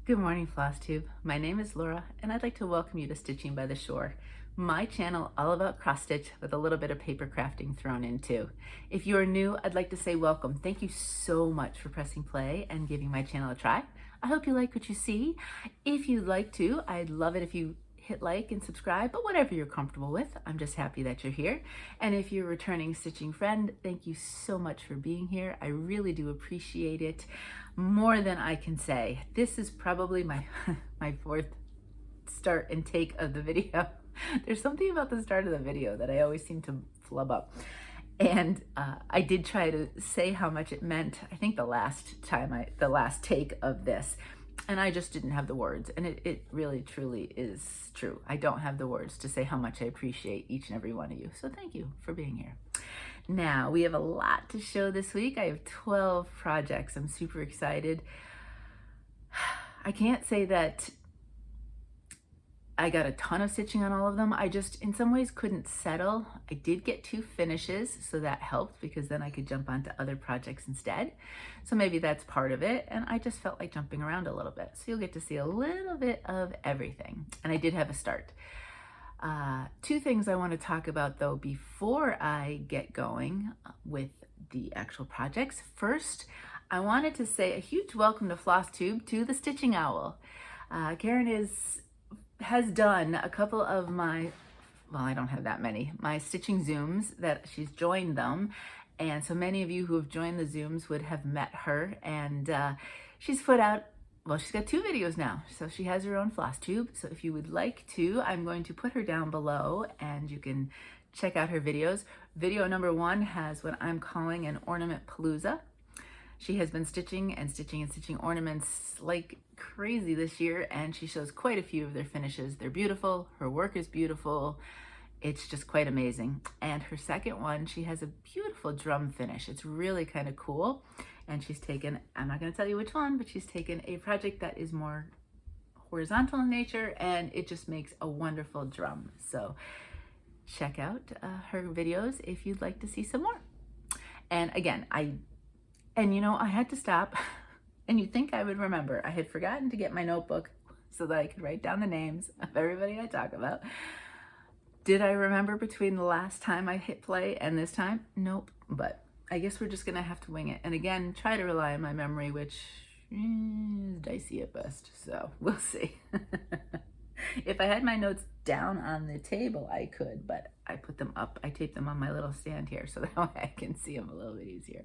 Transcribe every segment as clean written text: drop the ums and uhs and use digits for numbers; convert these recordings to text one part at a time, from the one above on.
Good morning, Flosstube. My name is Laura, and I'd like to welcome you to Stitching by the Shore, my channel all about cross stitch with a little bit of paper crafting thrown in too. If you are new, I'd like to say welcome. Thank you so much for pressing play and giving my channel a try. I hope you like what you see. If you'd like to, I'd love it if you hit like and subscribe, but whatever you're comfortable with. I'm just happy that you're here. And if you're a returning stitching friend, thank you so much for being here. I really do appreciate it more than I can say. This is probably my my fourth start and take of the video. There's something about the start of the video that I always seem to flub up. And I did try to say how much it meant, I think the last take of this, and I just didn't have the words. And it really, truly is true. I don't have the words to say how much I appreciate each and every one of you. So thank you for being here. Now, we have a lot to show this week. I have 12 projects. I'm super excited. I can't say that I got a ton of stitching on all of them. I just, in some ways, couldn't settle. I did get 2 finishes, so that helped because then I could jump onto other projects instead. So maybe that's part of it. And I just felt like jumping around a little bit. So you'll get to see a little bit of everything. And I did have a start. 2 things I want to talk about though before I get going with the actual projects. First, I wanted to say a huge welcome to Flosstube, to the Stitching Owl. Karen has done a couple of my, well, I don't have that many, my stitching Zooms that she's joined them. And so many of you who have joined the Zooms would have met her, and she's put out, well, she's got 2 videos now, so she has her own Flosstube. So if you would like to, I'm going to put her down below and you can check out her videos. Video number 1 has what I'm calling an ornament palooza. She has been stitching and stitching and stitching ornaments like crazy this year, and she shows quite a few of their finishes. They're beautiful. Her work is beautiful. It's just quite amazing. And her second one, she has a beautiful drum finish. It's really kind of cool. And she's taken, I'm not going to tell you which one, but she's taken a project that is more horizontal in nature, and it just makes a wonderful drum. So check out her videos if you'd like to see some more. And again, I had to stop, and you'd think I would remember. I had forgotten to get my notebook so that I could write down the names of everybody I talk about. Did I remember between the last time I hit play and this time? Nope, but I guess we're just gonna have to wing it. And again, try to rely on my memory, which is dicey at best, so we'll see. If I had my notes down on the table, I could, but I put them up. I taped them on my little stand here so that way I can see them a little bit easier.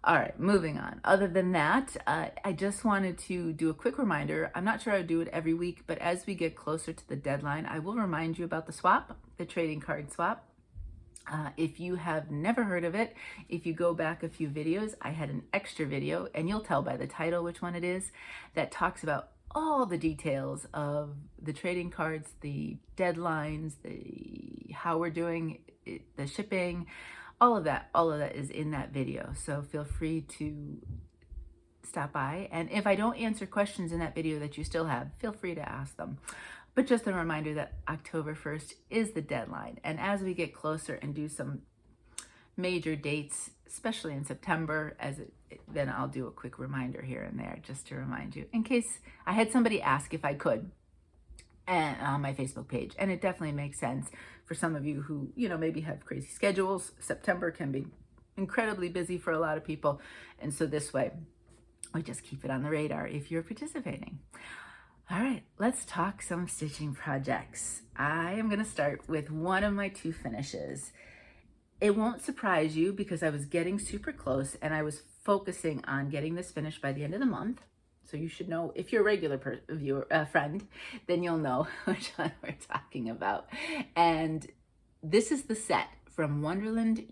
All right, moving on. Other than that, I just wanted to do a quick reminder. I'm not sure I do it every week, but as we get closer to the deadline, I will remind you about the swap, the trading card swap. If you have never heard of it, if you go back a few videos, I had an extra video, and you'll tell by the title which one it is, that talks about all the details of the trading cards, the deadlines, how we're doing it, the shipping, all of that is in that video. So feel free to stop by. And if I don't answer questions in that video that you still have, feel free to ask them. But just a reminder that October 1st is the deadline. And as we get closer and do some major dates, especially in September, then I'll do a quick reminder here and there just to remind you. In case I had somebody ask if I could, and on my Facebook page, and it definitely makes sense for some of you who, maybe have crazy schedules. September can be incredibly busy for a lot of people, and so this way we just keep it on the radar if you're participating. All right, let's talk some stitching projects. I am going to start with one of my 2 finishes. It won't surprise you because I was getting super close, and I was focusing on getting this finished by the end of the month. So you should know, if you're a regular friend, then you'll know which one we're talking about. And this is the set from Wonderland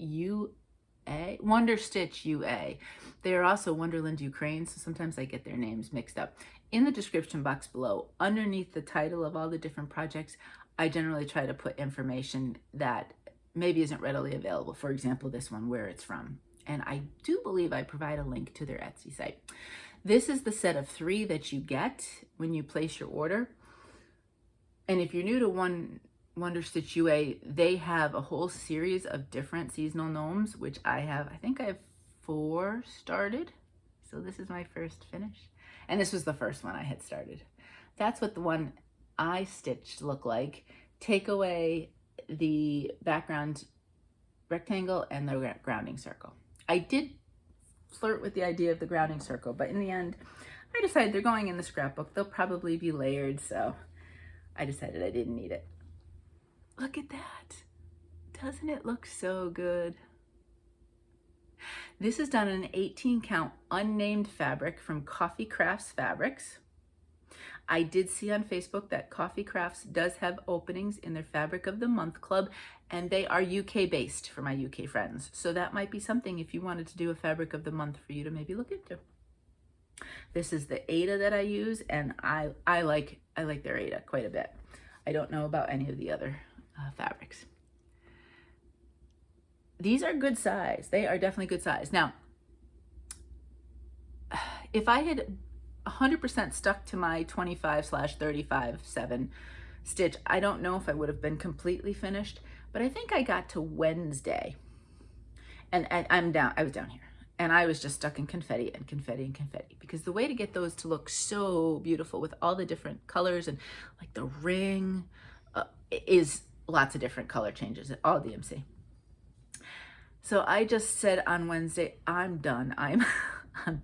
Wonder Stitch UA. They are also Wonderland Ukraine, so sometimes I get their names mixed up. In the description box below, underneath the title of all the different projects, I generally try to put information that maybe isn't readily available. For example, this one, where it's from. And I do believe I provide a link to their Etsy site. This is the set of 3 that you get when you place your order. And if you're new to Wonder Stitch UA, they have a whole series of different seasonal gnomes, which I think I have 4 started. So this is my first finish. And this was the first one I had started. That's what the one I stitched looked like. Take away the background rectangle and the grounding circle. I did flirt with the idea of the grounding circle, but in the end, I decided they're going in the scrapbook. They'll probably be layered, so I decided I didn't need it. Look at that. Doesn't it look so good? This is done in an 18 count unnamed fabric from Coffee Crafts Fabrics. I did see on Facebook that Coffee Crafts does have openings in their Fabric of the Month Club, and they are UK based for my UK friends. So that might be something if you wanted to do a Fabric of the Month for you to maybe look into. This is the Aida that I use, and I like their Aida quite a bit. I don't know about any of the other fabrics. These are good size. They are definitely good size. Now, if I had 100% stuck to my 25/35/7 stitch, I don't know if I would have been completely finished, but I think I got to Wednesday, and I was down here, and I was just stuck in confetti and confetti and confetti, because the way to get those to look so beautiful with all the different colors and like the ring is lots of different color changes at all DMC. So I just said on Wednesday, I'm done. I'm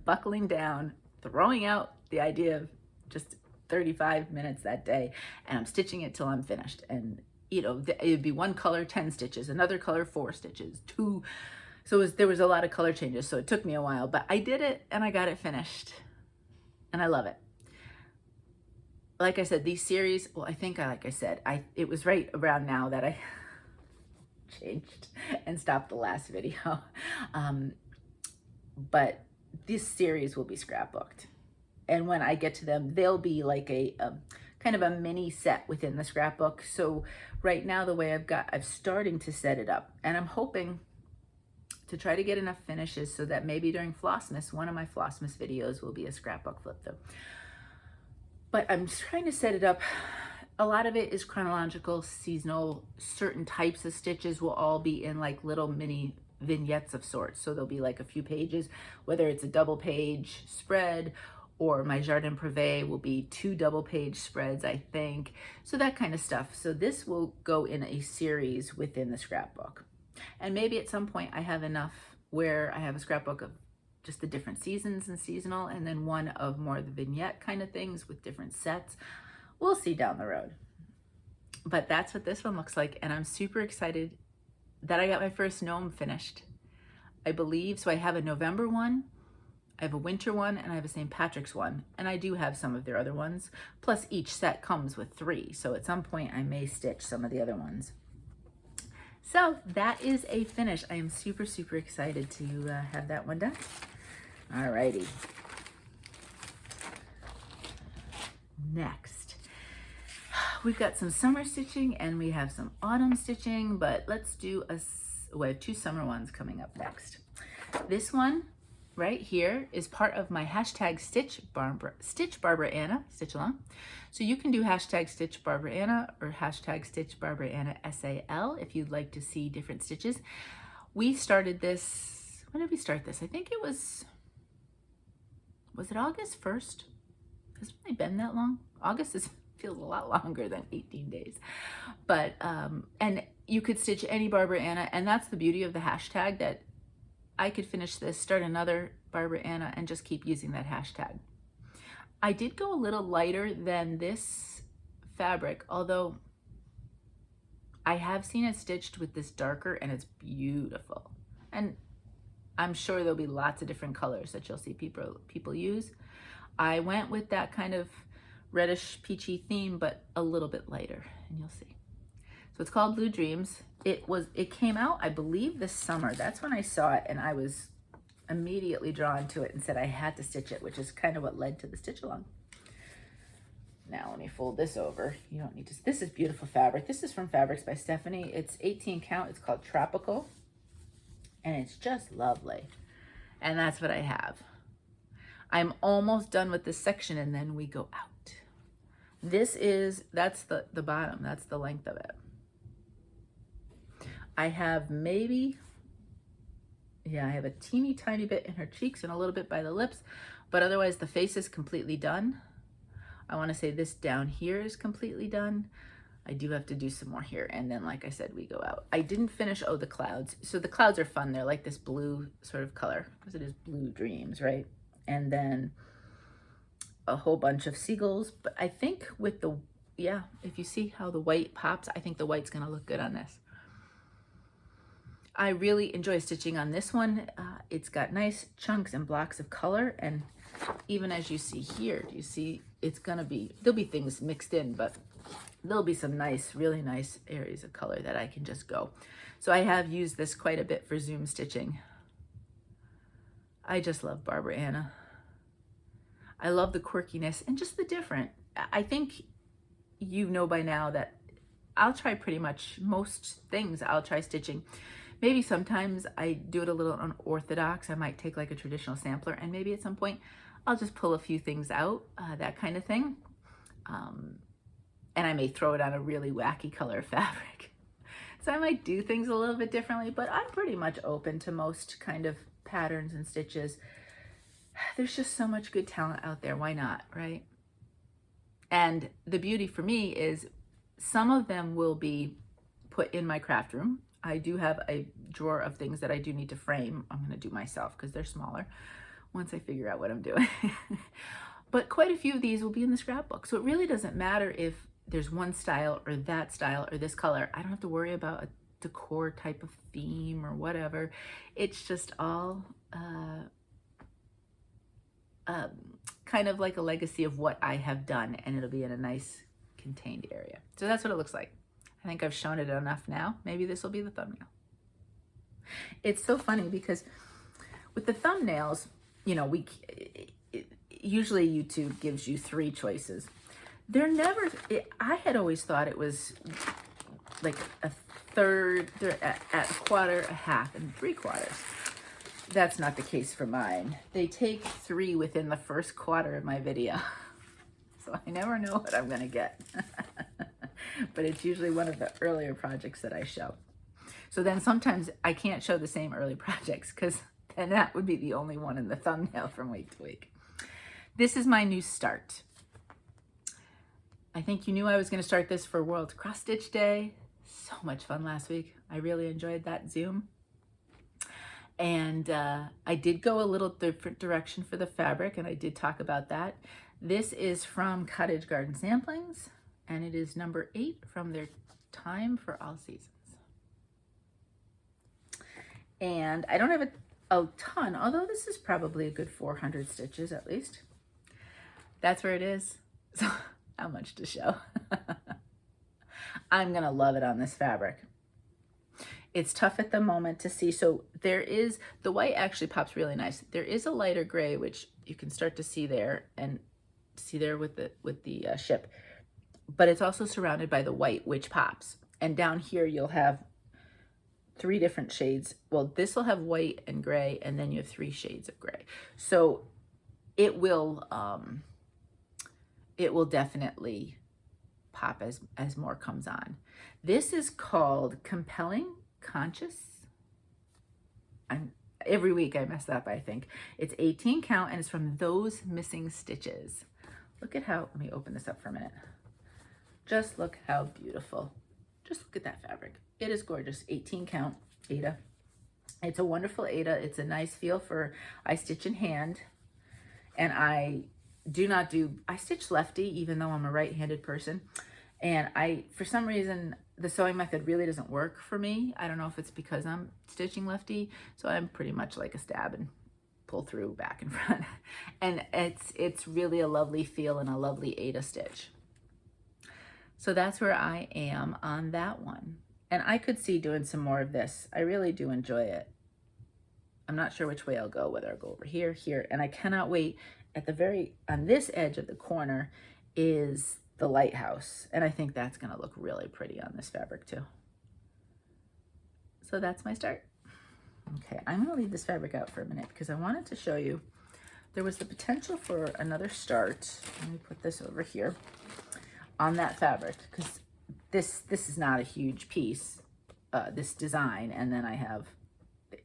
buckling down, throwing out the idea of just 35 minutes that day, and I'm stitching it till I'm finished. And you know, it'd be one color 10 stitches, another color 4 stitches, 2. So there was a lot of color changes, so it took me a while, but I did it and I got it finished, and I love it. Like I said, these series, well, it was right around now that I changed and stopped the last video. But this series will be scrapbooked. And when I get to them, they'll be like a kind of a mini set within the scrapbook. So right now, the way I'm starting to set it up, and I'm hoping to try to get enough finishes so that maybe during Flossmas, one of my Flossmas videos will be a scrapbook flip through. But I'm trying to set it up. A lot of it is chronological, seasonal. Certain types of stitches will all be in like little mini vignettes of sorts. So there'll be like a few pages, whether it's a double page spread, or my Jardin Prive will be 2 double page spreads, I think. So that kind of stuff. So this will go in a series within the scrapbook. And maybe at some point I have enough where I have a scrapbook of just the different seasons and seasonal, and then one of more of the vignette kind of things with different sets. We'll see down the road. But that's what this one looks like, and I'm super excited that I got my first gnome finished, I believe. So I have a November one, I have a winter one, and I have a St. Patrick's one, and I do have some of their other ones. Plus each set comes with 3, so at some point I may stitch some of the other ones. So that is a finish. I am super, super excited to have that one done. Alrighty. Next, we've got some summer stitching and we have some autumn stitching, but let's do we have 2 summer ones coming up next. This one right here is part of my hashtag stitchbarbaraana, stitch along. So you can do hashtag stitchbarbaraana or hashtag stitchbarbaraana SAL if you'd like to see different stitches. We started this, when did we start this? I think it was it August 1st? Has it really been that long? August feels a lot longer than 18 days. But, and you could stitch any Barbaraana, and that's the beauty of the hashtag, that I could finish this, start another Barbaraana, and just keep using that hashtag. I did go a little lighter than this fabric, although I have seen it stitched with this darker, and it's beautiful. And I'm sure there'll be lots of different colors that you'll see people use. I went with that kind of reddish peachy theme, but a little bit lighter, and you'll see. So it's called Blue Dreams. It came out, I believe, this summer. That's when I saw it, and I was immediately drawn to it and said I had to stitch it, which is kind of what led to the stitch along. Now let me fold this over. You don't need to. This is beautiful fabric. This is from Fabrics by Stephanie. It's 18 count. It's called Tropical, and it's just lovely. And that's what I have. I'm almost done with this section, and then we go out. That's the bottom. That's the length of it. I have I have a teeny tiny bit in her cheeks and a little bit by the lips, But otherwise the face is completely done. I want to say this down here is completely done. I do have to do some more here. And then, like I said, we go out. I didn't finish, oh, the clouds. So the clouds are fun. They're like this blue sort of color, because it is blue dreams, right? And then a whole bunch of seagulls. But I think with the, yeah, if you see how the white pops, I think the white's going to look good on this. I really enjoy stitching on this one. It's got nice chunks and blocks of color. And even as you see here, do you see it's going to be, there'll be things mixed in, but there'll be some nice, really nice areas of color that I can just go. So I have used this quite a bit for zoom stitching. I just love Barbaraana. I love the quirkiness and just the different. I think you know by now that I'll try pretty much most things. I'll try stitching. Maybe sometimes I do it a little unorthodox. I might take like a traditional sampler, and maybe at some point I'll just pull a few things out, that kind of thing. And I may throw it on a really wacky color of fabric. So I might do things a little bit differently, but I'm pretty much open to most kind of patterns and stitches. There's just so much good talent out there. Why not, right? And the beauty for me is some of them will be put in my craft room. I do have a drawer of things that I do need to frame. I'm going to do myself because they're smaller once I figure out what I'm doing. But quite a few of these will be in the scrapbook. So it really doesn't matter if there's one style or that style or this color. I don't have to worry about a decor type of theme or whatever. It's just all kind of like a legacy of what I have done, and it'll be in a nice contained area. So that's what it looks like. I think I've shown it enough now. Maybe this will be the thumbnail. It's so funny because with the thumbnails, you know, usually YouTube gives you 3 choices. They're never, I had always thought it was like a third, at a quarter, a half, and 3/4. That's not the case for mine. They take 3 within the first quarter of my video. So I never know what I'm gonna get. But it's usually one of the earlier projects that I show. So then sometimes I can't show the same early projects because then that would be the only one in the thumbnail from week to week. This is my new start. I think you knew I was going to start this for World Cross Stitch Day. So much fun last week. I really enjoyed that Zoom. And I did go a little different direction for the fabric, and I did talk about that. This is from Cottage Garden Samplings, and it is number 8 from their Time for All Seasons. And I don't have a ton, although this is probably a good 400 stitches at least. That's where it is. So how much to show? I'm gonna love it on this fabric. It's tough at the moment to see. So there is, the white actually pops really nice. There is a lighter gray, which you can start to see there, and see there with the ship. But it's also surrounded by the white, which pops. And down here you'll have 3 different shades. Well, this will have white and gray, and then you have 3 shades of gray. So it will definitely pop as more comes on. This is called Compelling Conchis. Every week I mess up, I think. It's 18 count, and it's from Those Missing Stitches. Look at how, let me open this up for a minute. Just look how beautiful. Just look at that fabric. It is gorgeous. 18 count Aida. It's a wonderful Aida. It's a nice feel for, I stitch in hand, and I stitch lefty even though I'm a right-handed person. And for some reason, the sewing method really doesn't work for me. I don't know if it's because I'm stitching lefty, so I'm pretty much like a stab and pull through back and front. And it's really a lovely feel and a lovely Aida stitch. So that's where I am on that one. And I could see doing some more of this. I really do enjoy it. I'm not sure which way I'll go, whether I'll go over here, here, and I cannot wait. On this edge of the corner is the lighthouse, and I think that's gonna look really pretty on this fabric too. So that's my start. Okay, I'm gonna leave this fabric out for a minute because I wanted to show you there was the potential for another start. Let me put this over here on that fabric, because this is not a huge piece, this design, and then I have,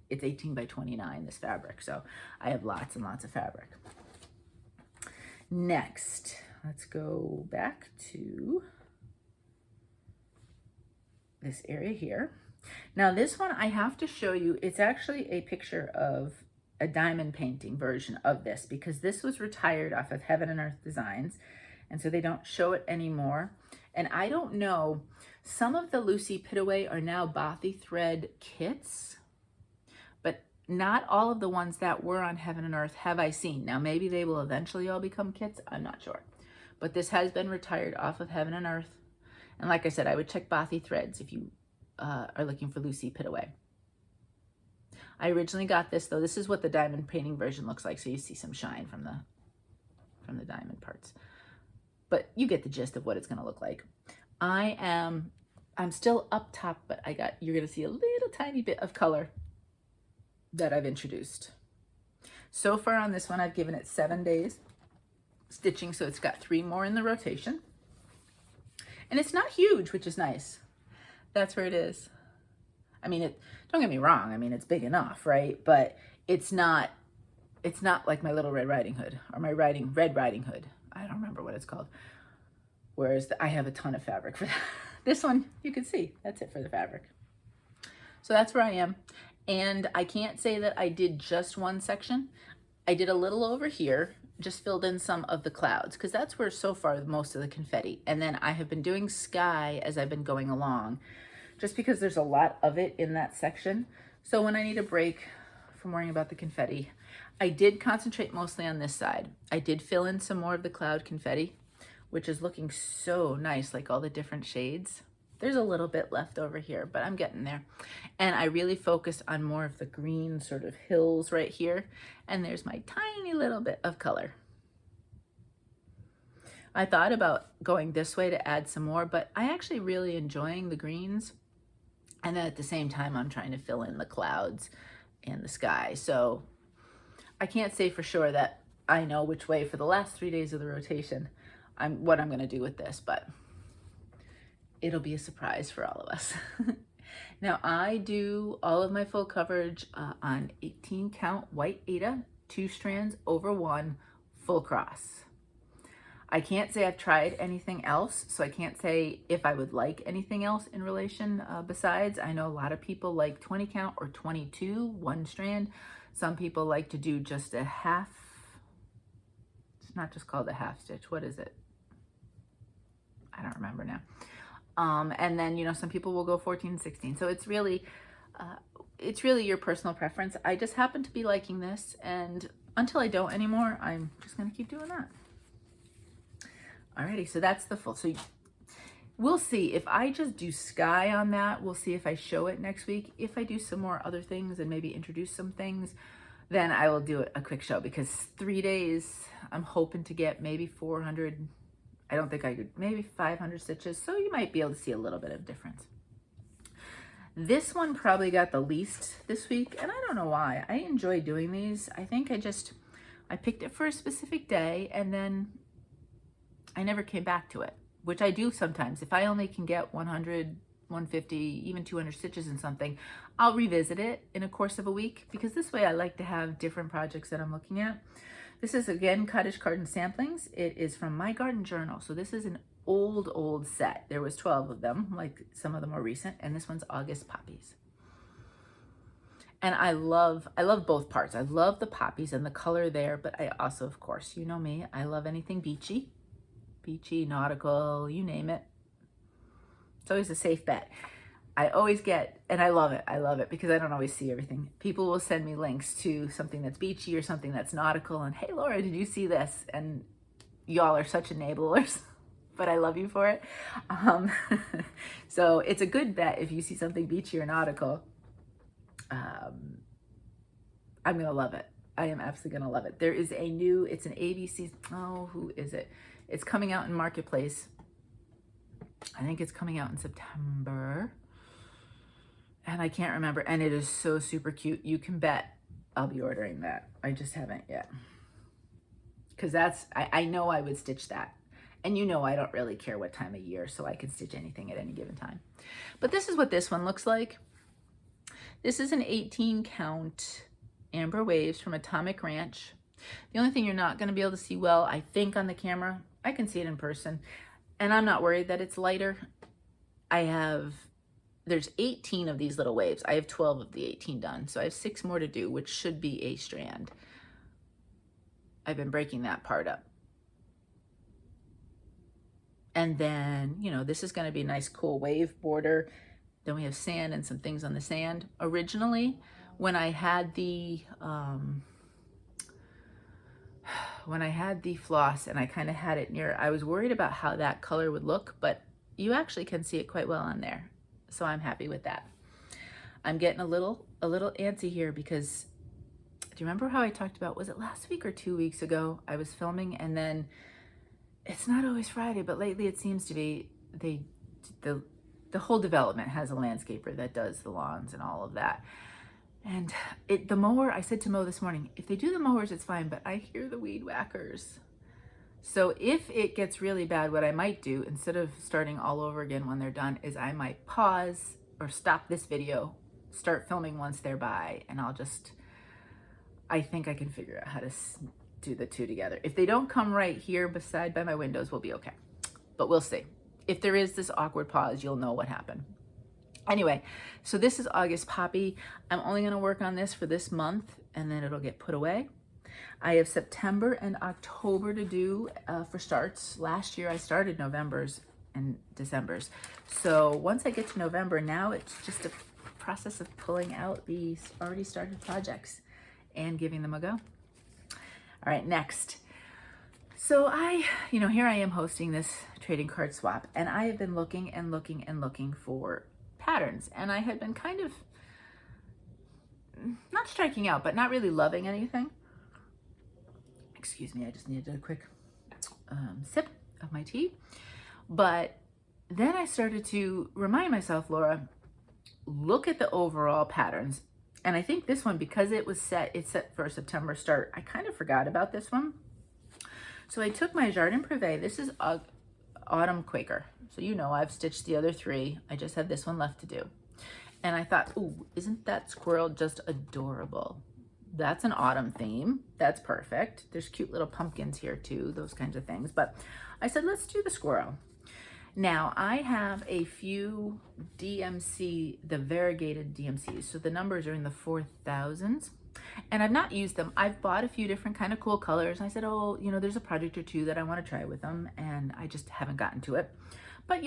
it's 18 by 29, this fabric, so I have lots and lots of fabric. Next, let's go back to this area here. Now this one I have to show you, it's actually a picture of a diamond painting version of this because this was retired off of Heaven and Earth Designs, and so they don't show it anymore. And I don't know, some of the Lucy Pittaway are now Bothy thread kits, but not all of the ones that were on Heaven and Earth have I seen. Now maybe they will eventually all become kits, I'm not sure. But this has been retired off of Heaven and Earth. And like I said, I would check Bothy threads if you are looking for Lucy Pittaway. I originally got this though. This is what the diamond painting version looks like. So you see some shine from the diamond parts. But you get the gist of what it's going to look like. I'm still up top, but you're going to see a little tiny bit of color that I've introduced. So far on this one, I've given it 7 days stitching. So it's got 3 more in the rotation. And it's not huge, which is nice. That's where it is. I mean, don't get me wrong. I mean, it's big enough, right? But it's not like my little Red Riding Hood or my Red Riding Hood. I don't remember what it's called. Whereas I have a ton of fabric for that. This one, you can see, that's it for the fabric. So that's where I am. And I can't say that I did just one section. I did a little over here, just filled in some of the clouds because that's where so far most of the confetti. And then I have been doing sky as I've been going along, just because there's a lot of it in that section. So when I need a break from worrying about the confetti, I did concentrate mostly on this side. I did fill in some more of the cloud confetti, which is looking so nice, like all the different shades. There's a little bit left over here, but I'm getting there. And I really focused on more of the green sort of hills right here. And there's my tiny little bit of color. I thought about going this way to add some more, but I actually really enjoying the greens. And then at the same time, I'm trying to fill in the clouds and the sky. So I can't say for sure that I know which way for the last 3 days of the rotation what I'm going to do with this, but it'll be a surprise for all of us. Now I do all of my full coverage on 18 count white Aida, 2 strands over 1 full cross. I can't say I've tried anything else, so I can't say if I would like anything else in relation besides. I know a lot of people like 20 count or 22, 1 strand. Some people like to do just a half. It's not just called a half stitch. What is it? I don't remember now. And then, you know, some people will go 14, 16. So it's really your personal preference. I just happen to be liking this, and until I don't anymore, I'm just going to keep doing that. Alrighty, so that's the full. So we'll see if I just do sky on that. We'll see if I show it next week. If I do some more other things and maybe introduce some things, then I will do a quick show, because 3 days, I'm hoping to get maybe 400. I don't think I could, maybe 500 stitches. So you might be able to see a little bit of difference. This one probably got the least this week, and I don't know why. I enjoy doing these. I think I picked it for a specific day, and then I never came back to it, which I do sometimes. If I only can get 100, 150, even 200 stitches in something, I'll revisit it in a course of a week, because this way I like to have different projects that I'm looking at. This is, again, Cottage Garden Samplings. It is from My Garden Journal. So this is an old set. There was 12 of them, like some of the more recent, and this one's August Poppies. And I love both parts. I love the poppies and the color there, but I also, of course, you know me, I love anything beachy, nautical, you name it. It's always a safe bet. I always get, and I love it because I don't always see everything. People will send me links to something that's beachy or something that's nautical, and hey, Laura, did you see this? And y'all are such enablers, but I love you for it. So it's a good bet if you see something beachy or nautical. I'm gonna love it. I am absolutely gonna love it. There is it's an ABC, who is it? It's coming out in Marketplace. I think it's coming out in September. And I can't remember, and it is so super cute. You can bet I'll be ordering that. I just haven't yet. Because I know I would stitch that. And you know I don't really care what time of year, so I can stitch anything at any given time. But this is what this one looks like. This is an 18 count Amber Waves from Atomic Ranch. The only thing you're not going to be able to see well, I think, on the camera, I can see it in person, and I'm not worried that it's lighter. There's 18 of these little waves. I have 12 of the 18 done, so I have 6 more to do, which should be a strand. I've been breaking that part up. And then, you know, this is going to be a nice cool wave border. Then we have sand and some things on the sand. Originally, when I had the floss and I kind of had it near, I was worried about how that color would look, but you actually can see it quite well on there. So I'm happy with that. I'm getting a little antsy here because, do you remember how I talked about, was it last week or 2 weeks ago? I was filming, and then it's not always Friday, but lately it seems to be, the whole development has a landscaper that does the lawns and all of that. And the mower, I said to Mo this morning, if they do the mowers, it's fine, but I hear the weed whackers. So if it gets really bad, what I might do, instead of starting all over again when they're done, is I might pause or stop this video, start filming once they're by, and I think I can figure out how to do the two together. If they don't come right here by my windows, we'll be okay. But we'll see. If there is this awkward pause, you'll know what happened. Anyway, so this is August Poppy. I'm only going to work on this for this month, and then it'll get put away. I have September and October to do for starts. Last year I started November's and December's. So once I get to November, now it's just a process of pulling out these already started projects and giving them a go. All right, next. So here I am hosting this trading card swap, and I have been looking and looking and looking for patterns, and I had been kind of not striking out, but not really loving anything. Excuse me, I just needed a quick sip of my tea. But then I started to remind myself, Laura, look at the overall patterns. And I think this one, because it's set for a September start, I kind of forgot about this one. So I took my Jardin Prive. This is Autumn Quaker. So you know I've stitched the other 3. I just have this one left to do. And I thought, ooh, isn't that squirrel just adorable? That's an autumn theme. That's perfect. There's cute little pumpkins here too, those kinds of things. But I said, let's do the squirrel. Now I have a few DMC, the variegated DMCs. So the numbers are in the 4,000s. And I've not used them. I've bought a few different kind of cool colors. I said, oh, there's a project or 2 that I want to try with them, and I just haven't gotten to it. But,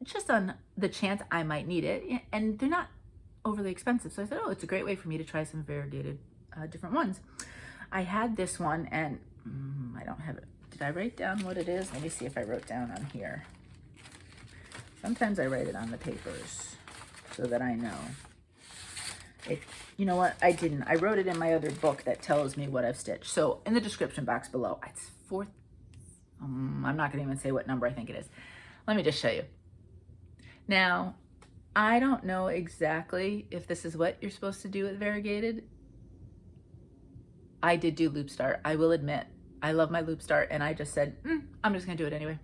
just on the chance I might need it, and they're not overly expensive. So I said, oh, it's a great way for me to try some variegated different ones. I had this one, and I don't have it. Did I write down what it is? Let me see if I wrote down on here. Sometimes I write it on the papers so that I know. You know what? I didn't. I wrote it in my other book that tells me what I've stitched. So in the description box below, it's 4th. I'm not going to even say what number I think it is. Let me just show you. Now, I don't know exactly if this is what you're supposed to do with variegated. I did do loop start. I will admit, I love my loop start, and I just said, I'm just going to do it anyway.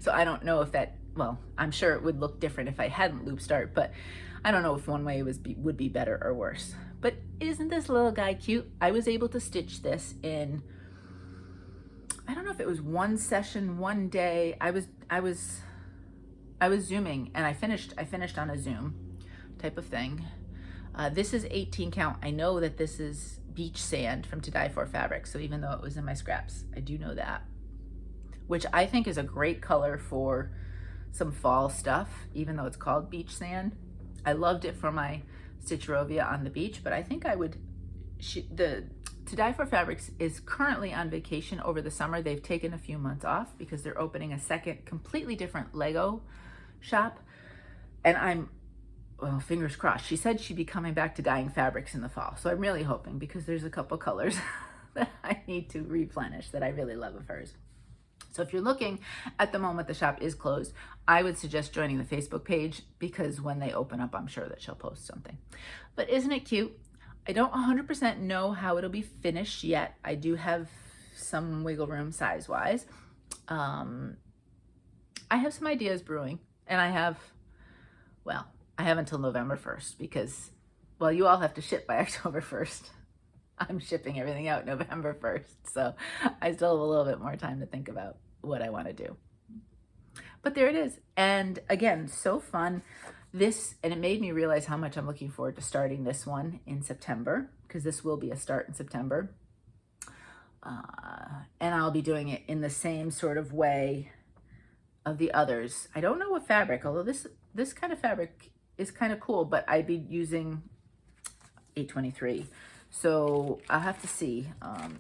So I don't know if well, I'm sure it would look different if I hadn't loop start, but I don't know if one way would be better or worse. But isn't this little guy cute? I was able to stitch this in, I don't know if it was one session, one day. I was zooming, and I finished on a Zoom type of thing. This is 18 count. I know that this is beach sand from To Dye For fabric. So even though it was in my scraps, I do know that, which I think is a great color for some fall stuff, even though it's called beach sand. I loved it for my Stitcherovia on the beach, but I think I would, To Dye For Fabrics is currently on vacation over the summer. They've taken a few months off because they're opening a second completely different Lego shop. And well, fingers crossed. She said she'd be coming back to dyeing fabrics in the fall. So I'm really hoping, because there's a couple colors that I need to replenish that I really love of hers. So if you're looking, at the moment the shop is closed, I would suggest joining the Facebook page, because when they open up, I'm sure that she'll post something. But isn't it cute? I don't 100% know how it'll be finished yet. I do have some wiggle room size-wise. I have some ideas brewing, and I have until November 1st, because, well, you all have to ship by October 1st. I'm shipping everything out November 1st, so I still have a little bit more time to think about what I want to do. But there it is. And again, so fun. This, and it made me realize how much I'm looking forward to starting this one in September, because this will be a start in September. And I'll be doing it in the same sort of way of the others. I don't know what fabric, although this kind of fabric is kind of cool, but I'd be using 823. So I'll have to see.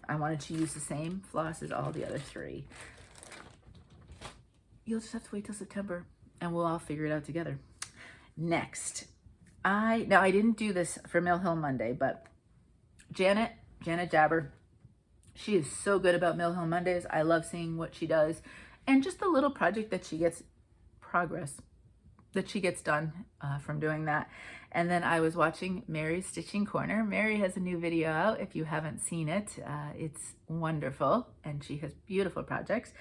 I wanted to use the same floss as all the other three. You'll just have to wait till September and we'll all figure it out together. Next, I didn't do this for Mill Hill Monday, but Janet Jabber, she is so good about Mill Hill Mondays. I love seeing what she does and just the little project that she gets done from doing that. And then I was watching Mary's Stitching Corner. Mary has a new video out. If you haven't seen it, it's wonderful and she has beautiful projects.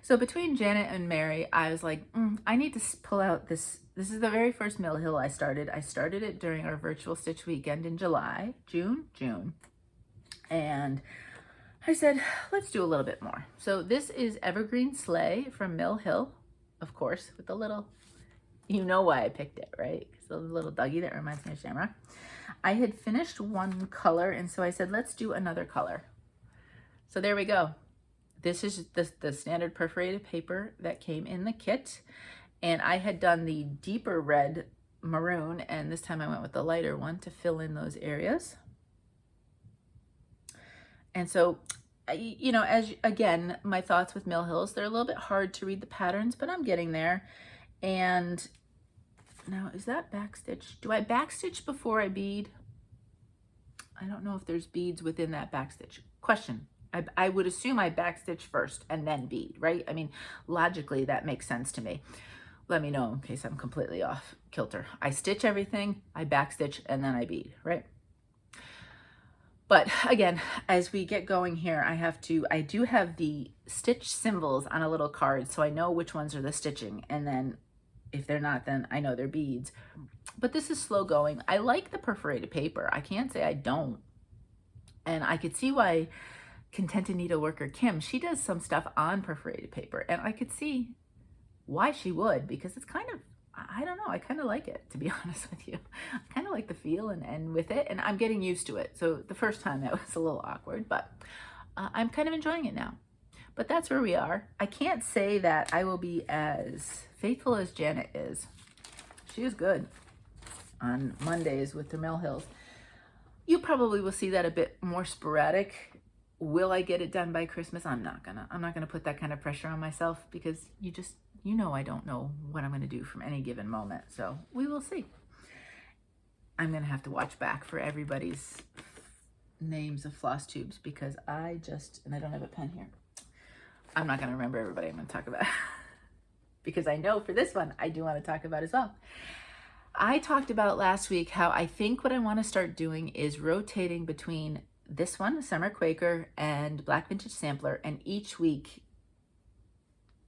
So between Janet and Mary, I was like, I need to pull out this. This is the very first Mill Hill I started. I started it during our virtual stitch weekend in June. And I said, let's do a little bit more. So this is Evergreen Sleigh from Mill Hill, of course, with the little, you know why I picked it, right? Because the little doggy that reminds me of Shamrock. I had finished one color, and so I said, let's do another color. So there we go. This is the standard perforated paper that came in the kit. And I had done the deeper red maroon, and this time I went with the lighter one to fill in those areas. And so, you know, as again, my thoughts with Mill Hills, they're a little bit hard to read the patterns, but I'm getting there. And now, is that backstitch? Do I backstitch before I bead? I don't know if there's beads within that backstitch. Question. I would assume I backstitch first and then bead, right? I mean, logically, that makes sense to me. Let me know in case I'm completely off kilter. I stitch everything, I backstitch, and then I bead, right? But again, as we get going here, I do have the stitch symbols on a little card, so I know which ones are the stitching, and then if they're not, then I know they're beads. But this is slow going. I like the perforated paper. I can't say I don't. And I could see why Contented Needleworker Kim, she does some stuff on perforated paper, and I could see why she would, because it's kind of, I don't know, I kind of like it, to be honest with you. I kind of like the feel and with it, and I'm getting used to it. So the first time that was a little awkward, but I'm kind of enjoying it now. But that's where we are. I can't say that I will be as faithful as Janet is. She is good on Mondays with the Mill Hills. You probably will see that a bit more sporadic. Will I get it done by Christmas? I'm not gonna put that kind of pressure on myself, because you know I don't know what I'm gonna do from any given moment. So we will see. I'm gonna have to watch back for everybody's names of floss tubes, because and I don't have a pen here. I'm not gonna remember everybody I'm gonna talk about because I know for this one, I do wanna talk about as well. I talked about last week how I think what I wanna start doing is rotating between this one, Summer Quaker, and Black Vintage Sampler, and each week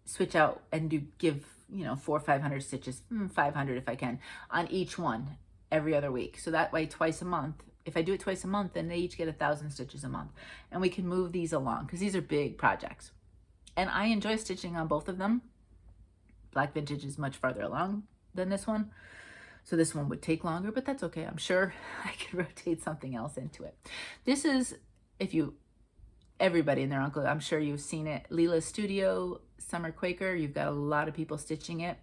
switch out and give, you know, 400 or 500 stitches, 500 if I can, on each one every other week. So that way, twice a month, if I do it twice a month, then they each get 1,000 stitches a month, and we can move these along, because these are big projects. And I enjoy stitching on both of them. Black Vintage is much farther along than this one, so this one would take longer, but that's okay. I'm sure I could rotate something else into it. This is, everybody and their uncle, I'm sure you've seen it. Lila Studio, Summer Quaker, you've got a lot of people stitching it.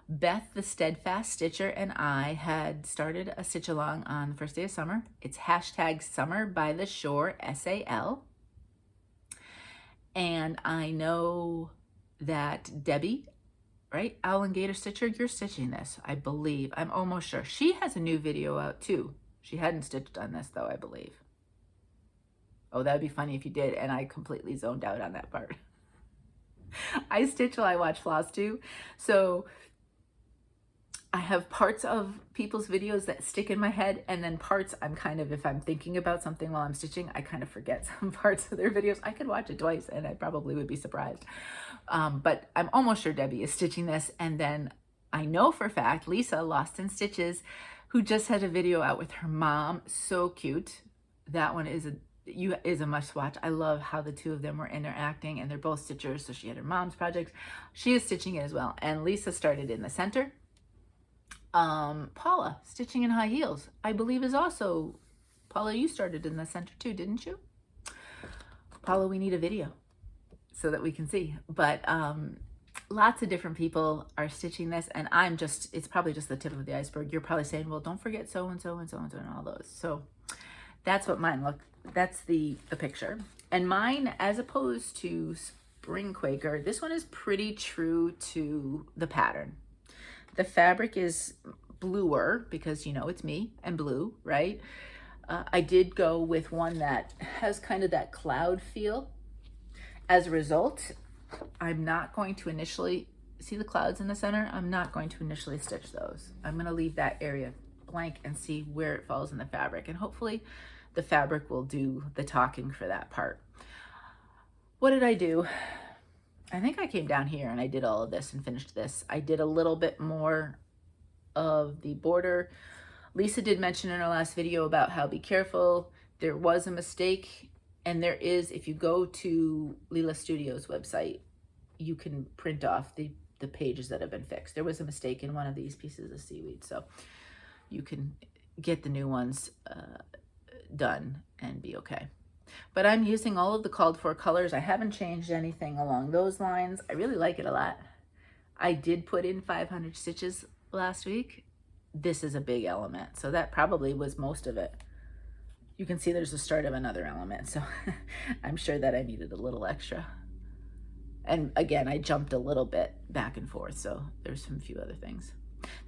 Beth, the Steadfast Stitcher, and I had started a stitch along on the first day of summer. It's hashtag summerbytheshoresal. And I know that Debbie, right? Owl and Gator Stitcher, you're stitching this, I believe. I'm almost sure. She has a new video out too. She hadn't stitched on this though, I believe. Oh, that'd be funny if you did, and I completely zoned out on that part. I stitch while I watch Flosstube. So I have parts of people's videos that stick in my head, and then parts I'm kind of, if I'm thinking about something while I'm stitching, I kind of forget some parts of their videos. I could watch it twice and I probably would be surprised. But I'm almost sure Debbie is stitching this. And then I know for a fact, Lisa, Lost in Stitches, who just had a video out with her mom, so cute. That one is is a must watch. I love how the two of them were interacting, and they're both stitchers. So she had her mom's projects. She is stitching it as well. And Lisa started in the center. Paula, stitching in high heels, I believe is also, Paula, you started in the center too, didn't you? Paula, we need a video so that we can see. But lots of different people are stitching this, and it's probably just the tip of the iceberg. You're probably saying, well, don't forget so-and-so and so-and-so and all those. So that's what mine look. That's the picture. And mine, as opposed to Spring Quaker, this one is pretty true to the pattern. The fabric is bluer because, you know, it's me and blue, right? I did go with one that has kind of that cloud feel. As a result, I'm not going to initially, see the clouds in the center? I'm not going to initially stitch those. I'm going to leave that area blank and see where it falls in the fabric. And hopefully the fabric will do the talking for that part. What did I do? I think I came down here and I did all of this and finished this. I did a little bit more of the border. Lisa did mention in her last video about how be careful. There was a mistake, and there is, if you go to Lila Studio's website, you can print off the pages that have been fixed. There was a mistake in one of these pieces of seaweed, so you can get the new ones done and be okay. But I'm using all of the called for colors. I haven't changed anything along those lines. I really like it a lot. I did put in 500 stitches last week. This is a big element, so that probably was most of it. You can see there's the start of another element, so I'm sure that I needed a little extra. And again, I jumped a little bit back and forth, so there's some few other things.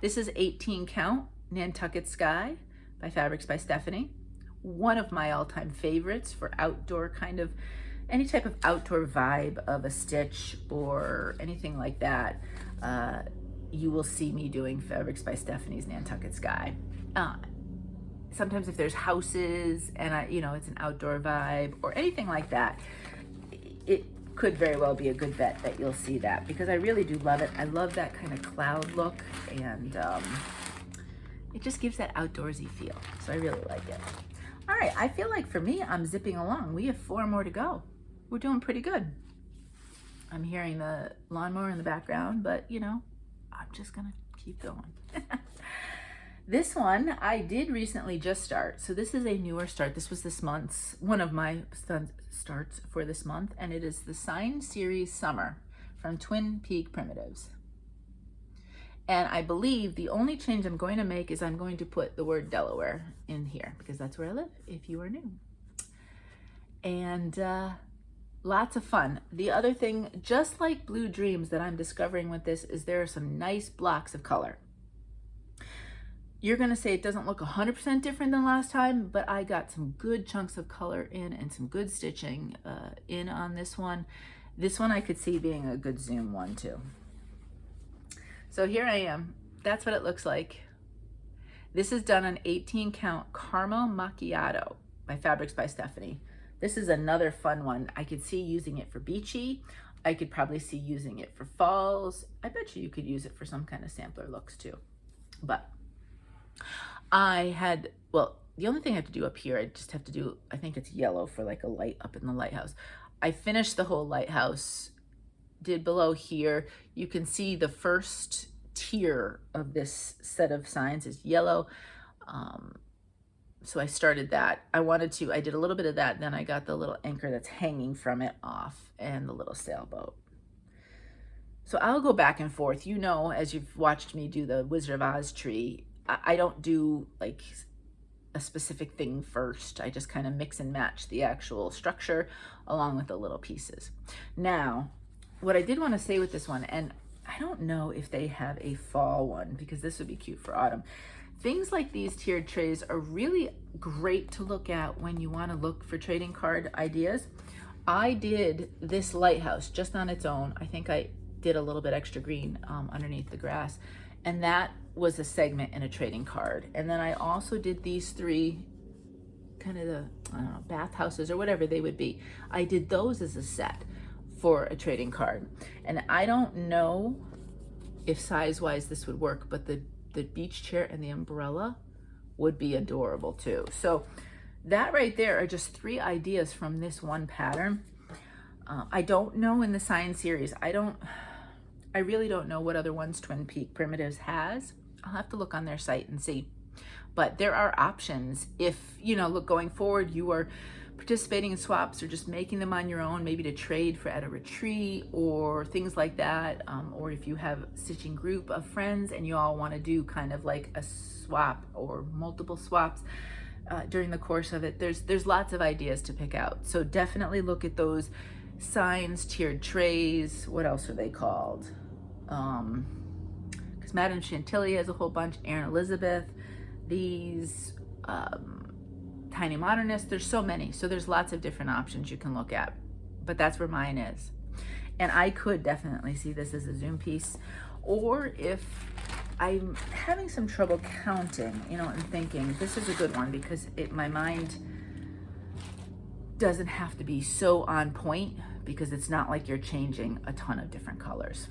This is 18 count Nantucket Sky by Fabrics by Stephanie. One of my all-time favorites for outdoor kind of, any type of outdoor vibe of a stitch or anything like that. You will see me doing Fabrics by Stephanie's Nantucket Sky. Sometimes if there's houses and you know, it's an outdoor vibe or anything like that, it could very well be a good bet that you'll see that, because I really do love it. I love that kind of cloud look, and it just gives that outdoorsy feel. So I really like it. All right, I feel like for me, I'm zipping along. We have 4 more to go. We're doing pretty good. I'm hearing the lawnmower in the background, but you know, I'm just gonna keep going. This one I did recently just start. So this is a newer start. This was this month's, one of my starts for this month, and it is the Sign Series Summer from Twin Peak Primitives. And I believe the only change I'm going to make is I'm going to put the word Delaware in here, because that's where I live, if you are new. And lots of fun. The other thing, just like Blue Dreams, that I'm discovering with this is there are some nice blocks of color. You're gonna say it doesn't look 100% different than last time, but I got some good chunks of color in and some good stitching in on this one. This one I could see being a good zoom one too. So here I am. That's what it looks like. This is done on 18 count Carmel Macchiato by Fabrics by Stephanie. This is another fun one. I could see using it for beachy. I could probably see using it for falls. I bet you could use it for some kind of sampler looks too. But well, the only thing I have to do up here, I just have to do, I think it's yellow for like a light up in the lighthouse. I finished the whole lighthouse, did below here. You can see the first tier of this set of signs is yellow. So I started that. I did a little bit of that, then I got the little anchor that's hanging from it off and the little sailboat. So I'll go back and forth. You know, as you've watched me do the Wizard of Oz tree, I don't do like a specific thing first. I just kind of mix and match the actual structure along with the little pieces. Now, what I did want to say with this one, and I don't know if they have a fall one, because this would be cute for autumn. Things like these tiered trays are really great to look at when you want to look for trading card ideas. I did this lighthouse just on its own. I think I did a little bit extra green underneath the grass, and that was a segment in a trading card. And then I also did these 3 kind of the, I don't know, bathhouses or whatever they would be. I did those as a set for a trading card. And I don't know if size-wise this would work, but the beach chair and the umbrella would be adorable too. So that right there are just 3 ideas from this one pattern. I don't know in the sign series. I really don't know what other ones Twin Peak Primitives has. I'll have to look on their site and see. But there are options if, look, going forward, you are participating in swaps or just making them on your own, maybe to trade for at a retreat or things like that. Or if you have a stitching group of friends and you all want to do kind of like a swap or multiple swaps during the course of it, there's lots of ideas to pick out. So definitely look at those signs, tiered trays. What else are they called? Because Madame Chantilly has a whole bunch, Erin Elizabeth, these Tiny Modernist, there's so many. So there's lots of different options you can look at, but that's where mine is. And I could definitely see this as a Zoom piece, or if I'm having some trouble counting, and thinking, this is a good one because my mind doesn't have to be so on point because it's not like you're changing a ton of different colors.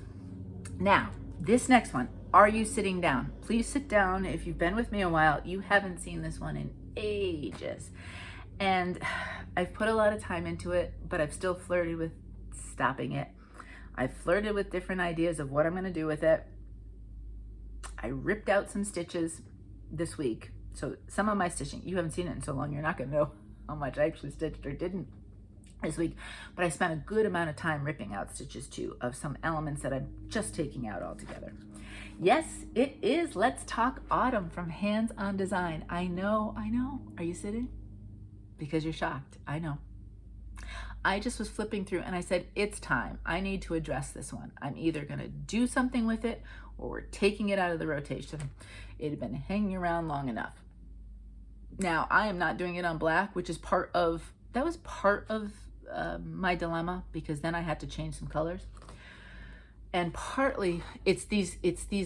Now, this next one, are you sitting down? Please sit down. If you've been with me a while, you haven't seen this one in ages. And I've put a lot of time into it, but I've still flirted with stopping it. I've flirted with different ideas of what I'm gonna do with it. I ripped out some stitches this week. So some of my stitching, you haven't seen it in so long, you're not gonna know how much I actually stitched or didn't this week, but I spent a good amount of time ripping out stitches too of some elements that I'm just taking out altogether. Yes, it is Let's Talk Autumn from Hands on Design. I know. Are you sitting? Because you're shocked. I know. I just was flipping through and I said, it's time. I need to address this one. I'm either gonna do something with it or we're taking it out of the rotation. It had been hanging around long enough. Now, I am not doing it on black, which is part of my dilemma, because then I had to change some colors. And partly it's these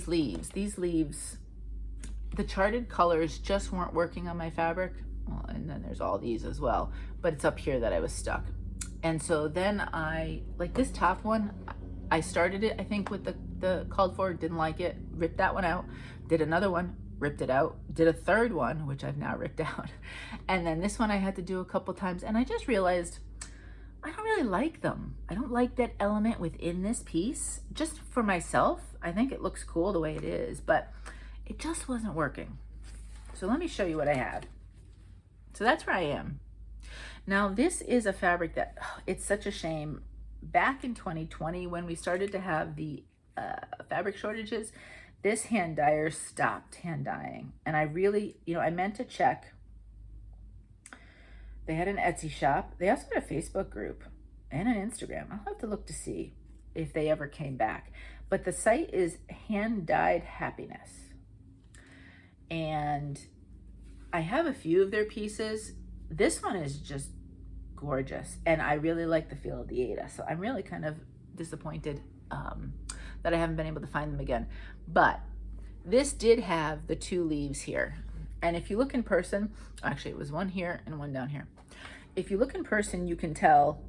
leaves. These leaves, the charted colors just weren't working on my fabric. Well, and then there's all these as well, but it's up here that I was stuck. And so then like this top one, I started it, I think, with the called for, didn't like it, ripped that one out, did another one, ripped it out, did a third one, which I've now ripped out. And then this one I had to do a couple times, and I just realized I don't really like them. I don't like that element within this piece. Just for myself, I think it looks cool the way it is, but it just wasn't working. So let me show you what I have. So that's where I am. Now this is a fabric that, it's such a shame. Back in 2020, when we started to have the fabric shortages, this hand dyer stopped hand dyeing. And I really, I meant to check. They had an Etsy shop. They also had a Facebook group and an Instagram. I'll have to look to see if they ever came back. But the site is Hand Dyed Happiness. And I have a few of their pieces. This one is just gorgeous. And I really like the feel of the Aida. So I'm really kind of disappointed that I haven't been able to find them again. But this did have the 2 leaves here. And if you look in person, actually it was one here and one down here. If you look in person, you can tell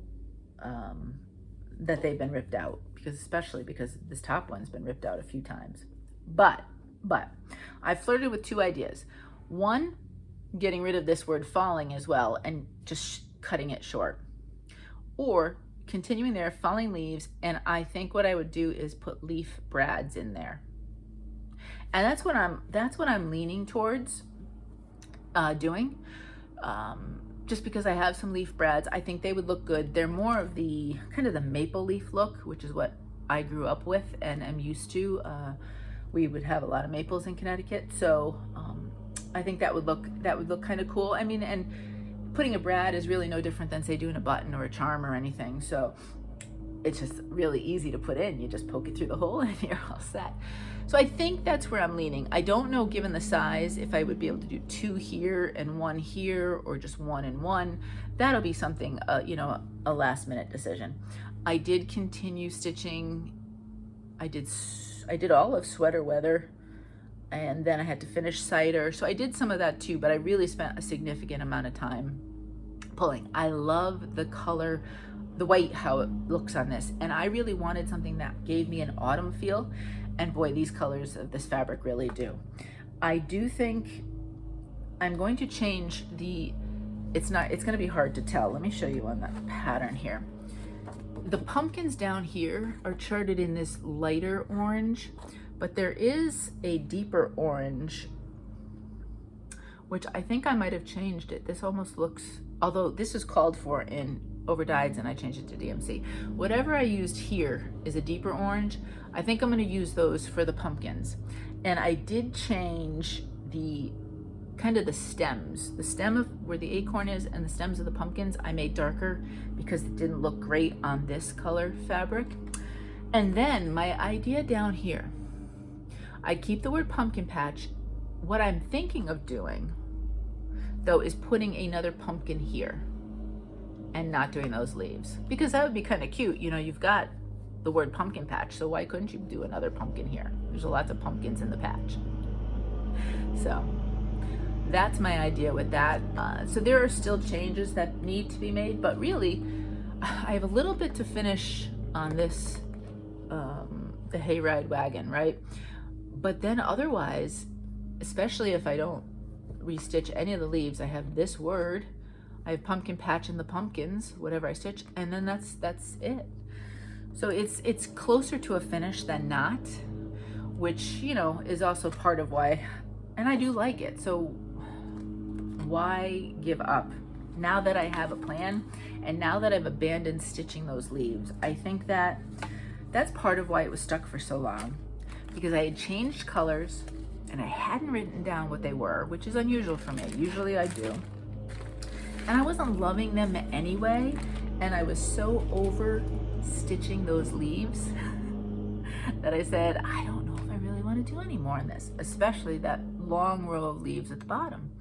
that they've been ripped out, especially because this top one's been ripped out a few times. But I flirted with 2 ideas. One, getting rid of this word falling as well and just cutting it short. Or continuing there, falling leaves, and I think what I would do is put leaf brads in there. And that's what I'm leaning towards doing. Just because I have some leaf brads, I think they would look good. They're more of the kind of the maple leaf look, which is what I grew up with and am used to. We would have a lot of maples in Connecticut, so I think that would look kind of cool. I mean, and putting a brad is really no different than, say, doing a button or a charm or anything. So it's just really easy to put in. You just poke it through the hole and you're all set. So I think that's where I'm leaning. I don't know, given the size, if I would be able to do 2 here and 1 here, or just 1 and 1. That'll be something, a last minute decision. I did continue stitching. I did all of Sweater Weather, and then I had to finish Cider. So I did some of that too, but I really spent a significant amount of time pulling. I love the color, the white, how it looks on this. And I really wanted something that gave me an autumn feel. And boy, these colors of this fabric really do. I do think I'm going to change the it's gonna be hard to tell. Let me show you on that pattern here. The pumpkins down here are charted in this lighter orange, but there is a deeper orange, which I think I might have changed it. This almost looks, although this is called for in overdyes and I changed it to DMC. Whatever I used here is a deeper orange. I think I'm gonna use those for the pumpkins. And I did change the kind of the stems. The stem of where the acorn is and the stems of the pumpkins I made darker because it didn't look great on this color fabric. And then my idea down here, I keep the word pumpkin patch. What I'm thinking of doing though is putting another pumpkin here and not doing those leaves, because that would be kind of cute. You know, you've got the word pumpkin patch, so why couldn't you do another pumpkin here? There's lots of pumpkins in the patch. So that's my idea with that. So there are still changes that need to be made, but really I have a little bit to finish on this, the hayride wagon, right? But then otherwise, especially if I don't restitch any of the leaves, I have this word, I have pumpkin patch in the pumpkins, whatever I stitch, and then that's it. So it's closer to a finish than not, which, you know, is also part of why, and I do like it. So why give up? Now that I have a plan and now that I've abandoned stitching those leaves, I think that that's part of why it was stuck for so long, because I had changed colors and I hadn't written down what they were, which is unusual for me. Usually I do. And I wasn't loving them anyway, and I was so over stitching those leaves that I said, I don't know if I really want to do any more in this, especially that long row of leaves at the bottom.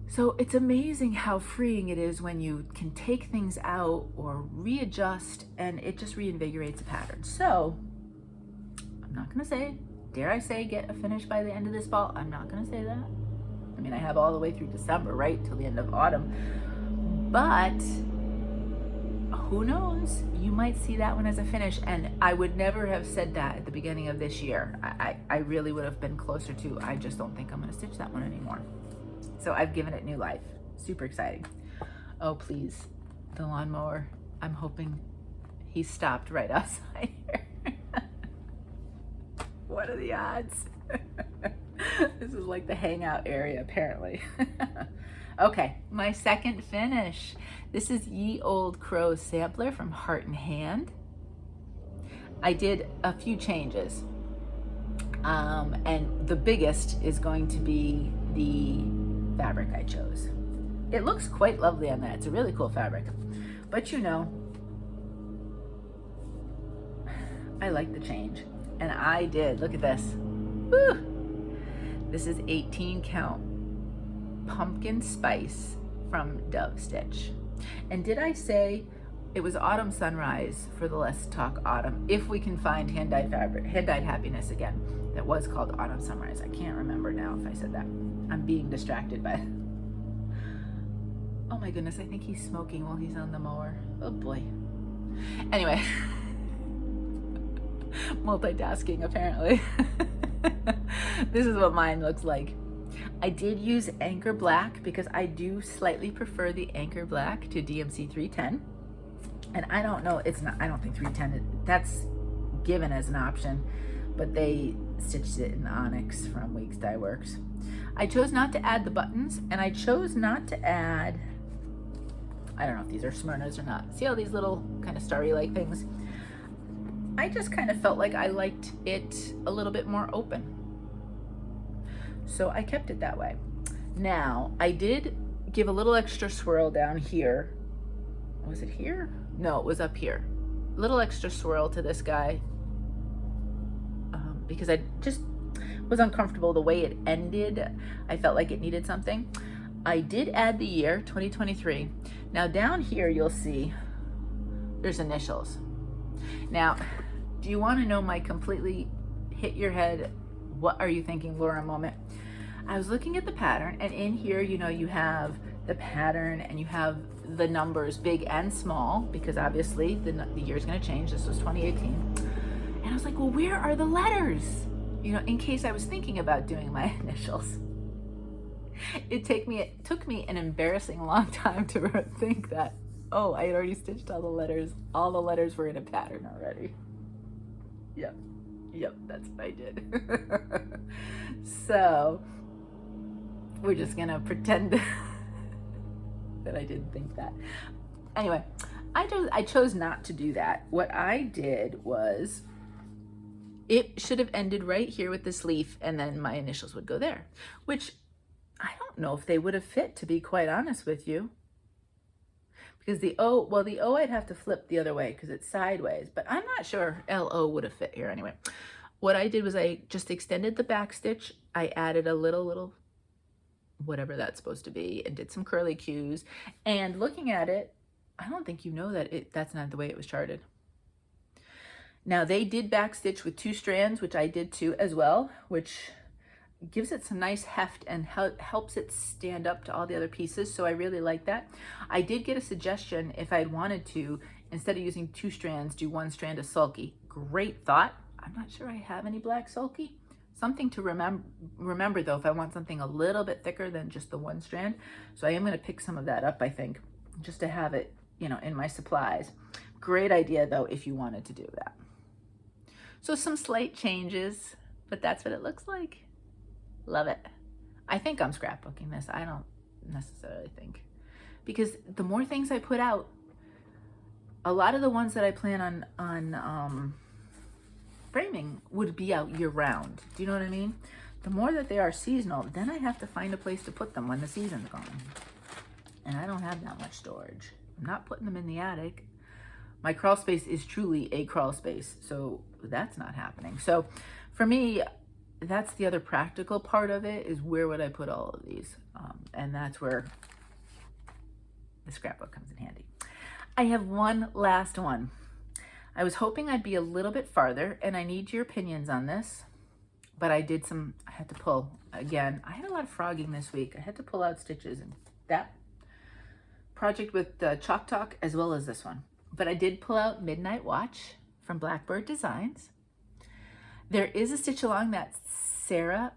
So it's amazing how freeing it is when you can take things out or readjust, and it just reinvigorates a pattern. So I'm not gonna say, dare I say, get a finish by the end of this fall. I'm not gonna say that. I mean, I have all the way through December, right, till the end of autumn. But who knows? You might see that one as a finish. And I would never have said that at the beginning of this year. I really would have been closer to, I just don't think I'm gonna stitch that one anymore. So I've given it new life. Super exciting. Oh, please, the lawnmower. I'm hoping he stopped right outside here. What are the odds? This is like the hangout area, apparently. Okay, my second finish. This is Ye Old Crow Sampler from Heart and Hand. I did a few changes. And the biggest is going to be the fabric I chose. It looks quite lovely on that. It's a really cool fabric. But you know, I like the change. And I did. Look at this. Woo! This is 18 count pumpkin spice from Dove Stitch. And did I say it was Autumn Sunrise for the Let's Talk Autumn? If we can find hand-dyed fabric, hand-dyed happiness again, that was called Autumn Sunrise. I can't remember now if I said that. I'm being distracted by it. Oh my goodness, I think he's smoking while he's on the mower. Oh boy. Anyway, multitasking apparently. This is what mine looks like. I did use Anchor Black because I do slightly prefer the Anchor Black to DMC 310. And I don't know, it's not, I don't think 310, that's given as an option, but they stitched it in Onyx from Weeks Dye Works. I chose not to add the buttons, and I chose not to add, I don't know if these are Smyrnas or not. See all these little kind of starry-like things? I just kind of felt like I liked it a little bit more open. So I kept it that way. Now, I did give a little extra swirl down here. Was it here? No, it was up here. A little extra swirl to this guy because I just was uncomfortable the way it ended. I felt like it needed something. I did add the year, 2023. Now down here, you'll see there's initials. Now, do you want to know my completely hit your head, what are you thinking, Laura, moment? I was looking at the pattern, and in here, you know, you have the pattern and you have the numbers big and small, because obviously the year's going to change. This was 2018. And I was like, well, where are the letters? You know, in case I was thinking about doing my initials. It took me an embarrassing long time to think that, oh, I had already stitched all the letters. All the letters were in a pattern already. Yep, that's what I did. So we're just gonna pretend that I didn't think that. Anyway, I chose not to do that. What I did was, it should have ended right here with this leaf, and then my initials would go there, which I don't know if they would have fit, to be quite honest with you. Because the O I'd have to flip the other way because it's sideways, but I'm not sure LO would have fit here anyway. What I did was I just extended the back stitch. I added a little, whatever that's supposed to be, and did some curly cues. And looking at it, I don't think you know that that's not the way it was charted. Now they did back stitch with 2 strands, which I did too as well, which gives it some nice heft and helps it stand up to all the other pieces. So I really like that. I did get a suggestion if I'd wanted to, instead of using 2 strands, do 1 strand of sulky. Great thought. I'm not sure I have any black sulky. Something to remember though, if I want something a little bit thicker than just the 1 strand. So I am going to pick some of that up, I think, just to have it, you know, in my supplies. Great idea though, if you wanted to do that. So some slight changes, but that's what it looks like. Love it. I think I'm scrapbooking this. I don't necessarily think, because the more things I put out, a lot of the ones that I plan on framing would be out year round. Do you know what I mean? The more that they are seasonal, then I have to find a place to put them when the season's gone. And I don't have that much storage. I'm not putting them in the attic. My crawl space is truly a crawl space, so that's not happening. So for me, that's the other practical part of it, is where would I put all of these? And that's where the scrapbook comes in handy. I have one last one. I was hoping I'd be a little bit farther, and I need your opinions on this, but I had to pull. Again, I had a lot of frogging this week. I had to pull out stitches, and that project with the Chalk Talk as well as this one. But I did pull out Midnight Watch from Blackbird Designs. There is a stitch along that Sarah's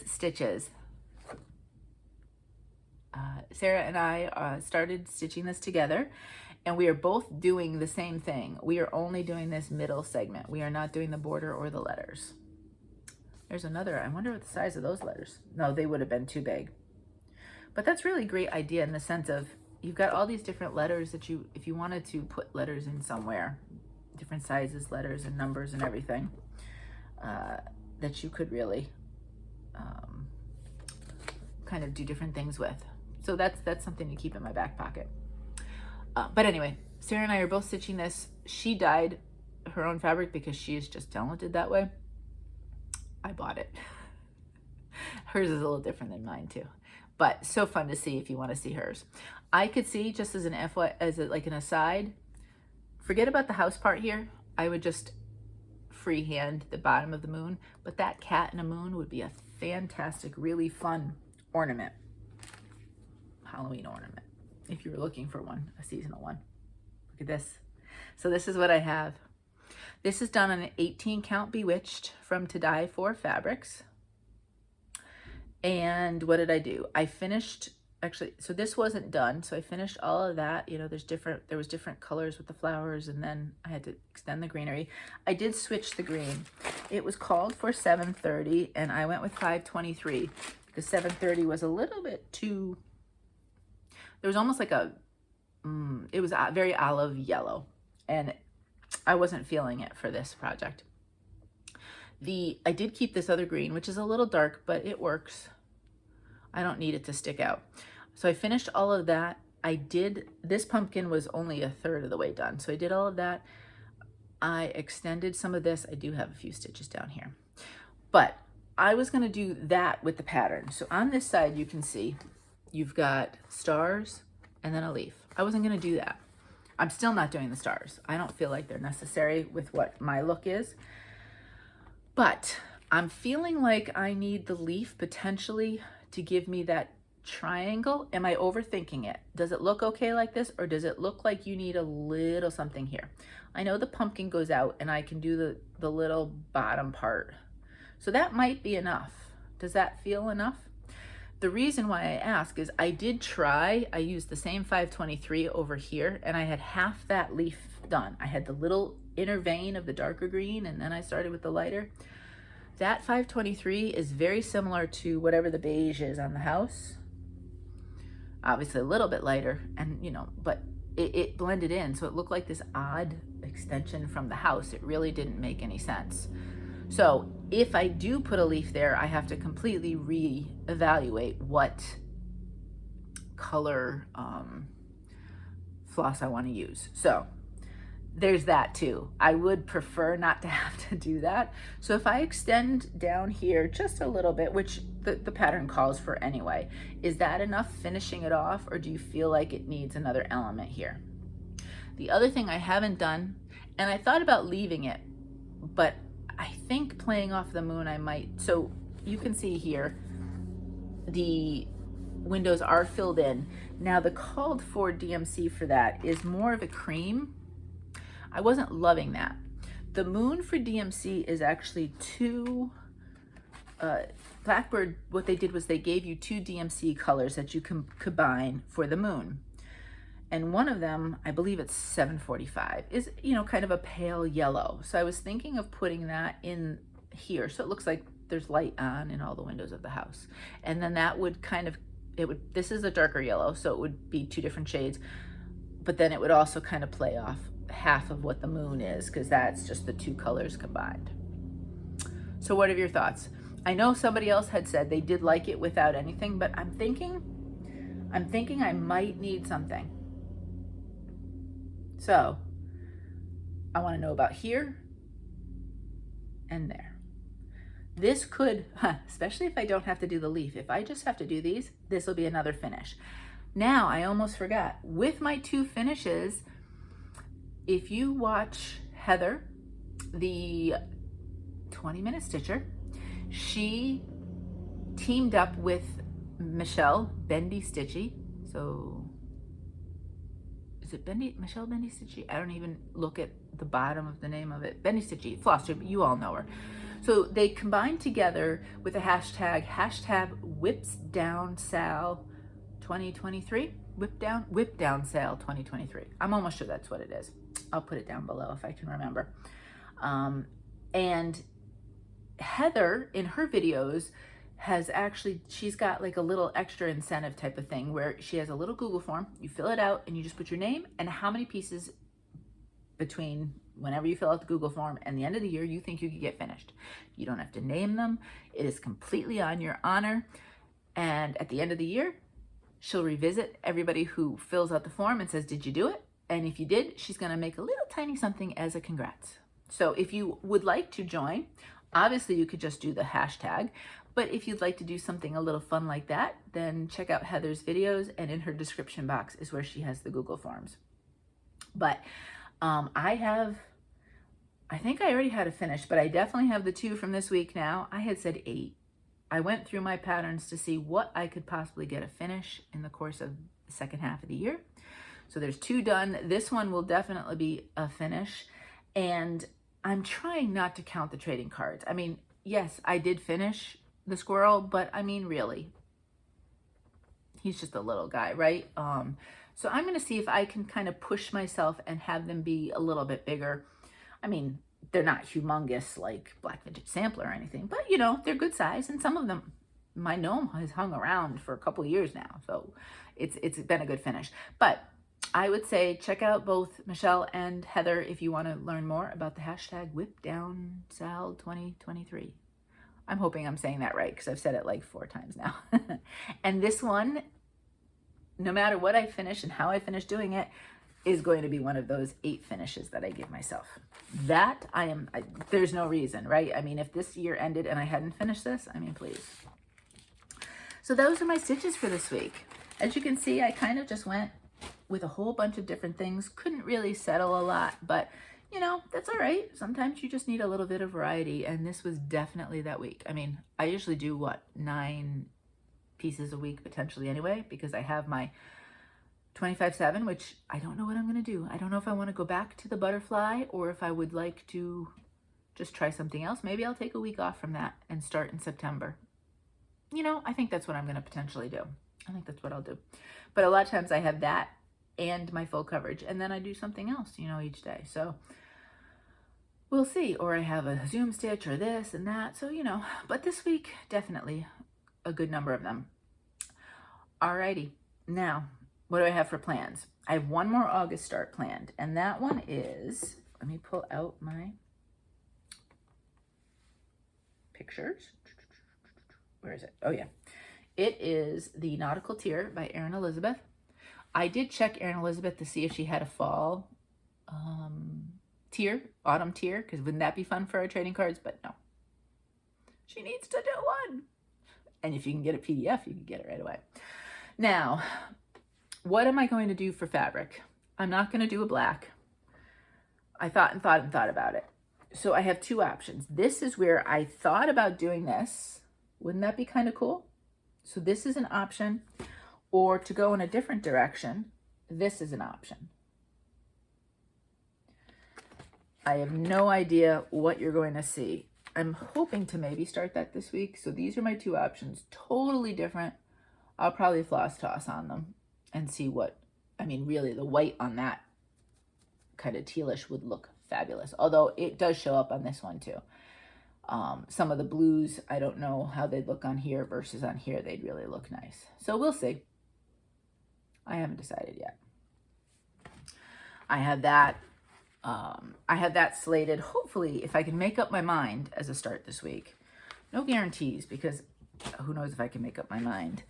Stitches. Sarah and I started stitching this together, and we are both doing the same thing. We are only doing this middle segment. We are not doing the border or the letters. There's another, I wonder what the size of those letters. No, they would have been too big. But that's really a great idea in the sense of, you've got all these different letters that if you wanted to put letters in somewhere, different sizes, letters and numbers and everything, that you could really kind of do different things with. So that's something to keep in my back pocket. But anyway, Sarah and I are both stitching this. She dyed her own fabric because she is just talented that way. I bought it. Hers is a little different than mine too. But so fun to see if you want to see hers. I could see, just as an like an aside, forget about the house part here. I would just freehand the bottom of the moon, but that cat and a moon would be a fantastic, really fun ornament, Halloween ornament, if you were looking for one, a seasonal one. Look at this. So this is what I have. This is done on an 18 count Bewitched from To Die For Fabrics. And what did I do? I finished, actually, so this wasn't done. So I finished all of that. You know, there was different colors with the flowers, and then I had to extend the greenery. I did switch the green. It was called for 730, and I went with 523 because 730 was a little bit too, there was almost like it was very olive yellow, and I wasn't feeling it for this project. I did keep this other green, which is a little dark, but it works. I don't need it to stick out. So I finished all of that. This pumpkin was only a third of the way done. So I did all of that. I extended some of this. I do have a few stitches down here, but I was gonna do that with the pattern. So on this side, you can see you've got stars and then a leaf. I wasn't gonna do that. I'm still not doing the stars. I don't feel like they're necessary with what my look is. But I'm feeling like I need the leaf potentially to give me that triangle. Am I overthinking it? Does it look okay like this, or does it look like you need a little something here? I know the pumpkin goes out, and I can do the little bottom part. So that might be enough. Does that feel enough? The reason why I ask is I did try, I used the same 523 over here, and I had half that leaf done. I had the little inner vein of the darker green, and then I started with the lighter. That 523 is very similar to whatever the beige is on the house. Obviously a little bit lighter, and you know, but it blended in, so it looked like this odd extension from the house. It really didn't make any sense. So if I do put a leaf there, I have to completely re-evaluate what color floss I want to use. So there's that too. I would prefer not to have to do that. So if I extend down here just a little bit, which the pattern calls for anyway, is that enough finishing it off, or do you feel like it needs another element here? The other thing I haven't done, and I thought about leaving it, but I think playing off the moon I might. So you can see here, the windows are filled in. Now the called for DMC for that is more of a cream. I wasn't loving that. The moon for DMC is actually two, Blackbird, what they did was they gave you two DMC colors that you can combine for the moon. And one of them, I believe it's 745, is, you know, kind of a pale yellow. So I was thinking of putting that in here. So it looks like there's light on in all the windows of the house. And then that would kind of, this is a darker yellow, so it would be two different shades. But then it would also kind of play off half of what the moon is, because that's just the two colors combined. So what are your thoughts? I know somebody else had said they did like it without anything, but I'm thinking I might need something. So I want to know about here and there. This could, especially if I don't have to do the leaf, if I just have to do these, this will be another finish. Now, I almost forgot, with my two finishes, if you watch Heather, the 20-minute stitcher, she teamed up with Michelle Bendy Stitchy. So is it Michelle Bendy Stitchy? I don't even look at the bottom of the name of it. Bendy Stitchy, Flosstube, you all know her. So they combined together with a hashtag #WhipsDownSal 2023. Whip down sale 2023. I'm almost sure that's what it is. I'll put it down below if I can remember. And Heather, in her videos, has actually, she's got like a little extra incentive type of thing where she has a little Google form. You fill it out and you just put your name and how many pieces between whenever you fill out the Google form and the end of the year you think you could get finished. You don't have to name them. It is completely on your honor. And at the end of the year, she'll revisit everybody who fills out the form and says, did you do it? And if you did, she's going to make a little tiny something as a congrats. So if you would like to join, obviously you could just do the hashtag, but if you'd like to do something a little fun like that, then check out Heather's videos, and in her description box is where she has the Google Forms. But I think I already had a finish, but I definitely have the 2 from this week now. I had said 8. I went through my patterns to see what I could possibly get a finish in the course of the second half of the year. So there's 2 done. This one will definitely be a finish. And I'm trying not to count the trading cards. I mean, yes, I did finish the squirrel, but I mean, really, he's just a little guy, right? So I'm going to see if I can kind of push myself and have them be a little bit bigger. I mean, they're not humongous like Black Vintage Sampler or anything, but you know, they're good size. And some of them, my gnome has hung around for a couple of years now. So it's been a good finish. But I would say check out both Michelle and Heather if you want to learn more about the hashtag WhipDownSal 2023. I'm hoping I'm saying that right because I've said it like 4 times now. And this one, no matter what I finish and how I finish doing it, is going to be one of those 8 finishes that I give myself. That there's no reason, right? I mean, if this year ended and I hadn't finished this, I mean, please. So those are my stitches for this week. As you can see, I kind of just went with a whole bunch of different things. Couldn't really settle a lot, but you know, that's all right. Sometimes you just need a little bit of variety, and this was definitely that week. I mean, I usually do, what, 9 pieces a week potentially anyway, because I have my 25/7, which I don't know what I'm going to do. I don't know if I want to go back to the butterfly or if I would like to just try something else. Maybe I'll take a week off from that and start in September. you know, I think that's what I'm going to potentially do. I think that's what I'll do. But a lot of times I have that and my full coverage, and then I do something else, you know, each day. So we'll see. Or I have a Zoom stitch or this and that. So, you know, but this week, definitely a good number of them. Alrighty. Now, what do I have for plans? I have one more August start planned, and that one is, let me pull out my pictures. Where is it? Oh yeah. It is the Nautical Tier by Erin Elizabeth. I did check Erin Elizabeth to see if she had a fall tier, autumn tier, because wouldn't that be fun for our trading cards? But no. She needs to do one. And if you can get a PDF, you can get it right away. Now, what am I going to do for fabric? I'm not going to do a black. I thought about it. So I have two options. This is where I thought about doing this. Wouldn't that be kind of cool? So this is an option. Or to go in a different direction, this is an option. I have no idea what you're going to see. I'm hoping to maybe start that this week. So these are my two options, totally different. I'll probably floss toss on them and see what, I mean, really the white on that kind of tealish would look fabulous. Although it does show up on this one too. Some of the blues, I don't know how they'd look on here versus on here. They'd really look nice. So we'll see. I haven't decided yet. I have that slated. Hopefully, if I can make up my mind as a start this week. No guarantees, because who knows if I can make up my mind.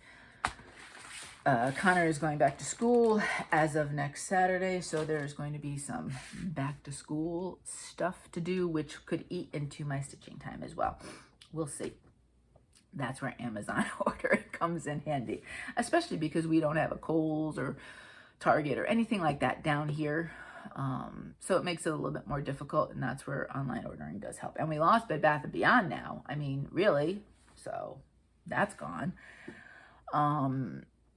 Connor is going back to school as of next Saturday, so there's going to be some back to school stuff to do, which could eat into my stitching time as well. We'll see. That's where Amazon ordering comes in handy, especially because we don't have a Kohl's or Target or anything like that down here. So it makes it a little bit more difficult, and that's where online ordering does help. And we lost Bed Bath & Beyond now. I mean, really. So that's gone.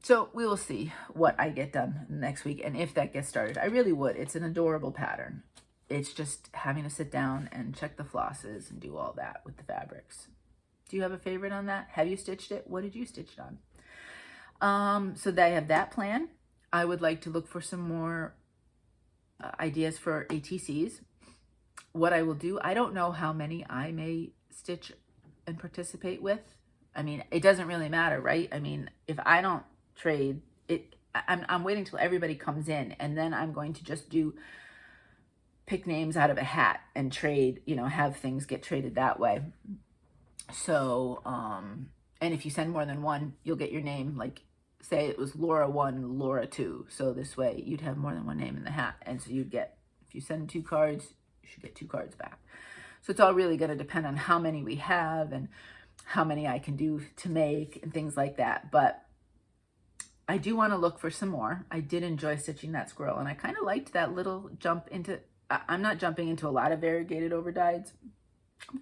So we will see what I get done next week and if that gets started. I really would. It's an adorable pattern. It's just having to sit down and check the flosses and do all that with the fabrics. Do you have a favorite on that? Have you stitched it? What did you stitch it on? So I have that plan. I would like to look for some more ideas for ATCs. What I will do, I don't know how many I may stitch and participate with. I mean, it doesn't really matter, right? I mean, if I don't trade it, I'm waiting till everybody comes in, and then I'm going to just pick names out of a hat and trade, you know, have things get traded that way. So, and if you send more than one, you'll get your name, like say it was Laura 1, Laura 2. So this way you'd have more than one name in the hat. And so you'd get, if you send 2 cards, you should get 2 cards back. So it's all really going to depend on how many we have and how many I can do to make and things like that. But I do want to look for some more. I did enjoy stitching that squirrel, and I kind of liked that little jump into, I'm not jumping into a lot of variegated overdyes.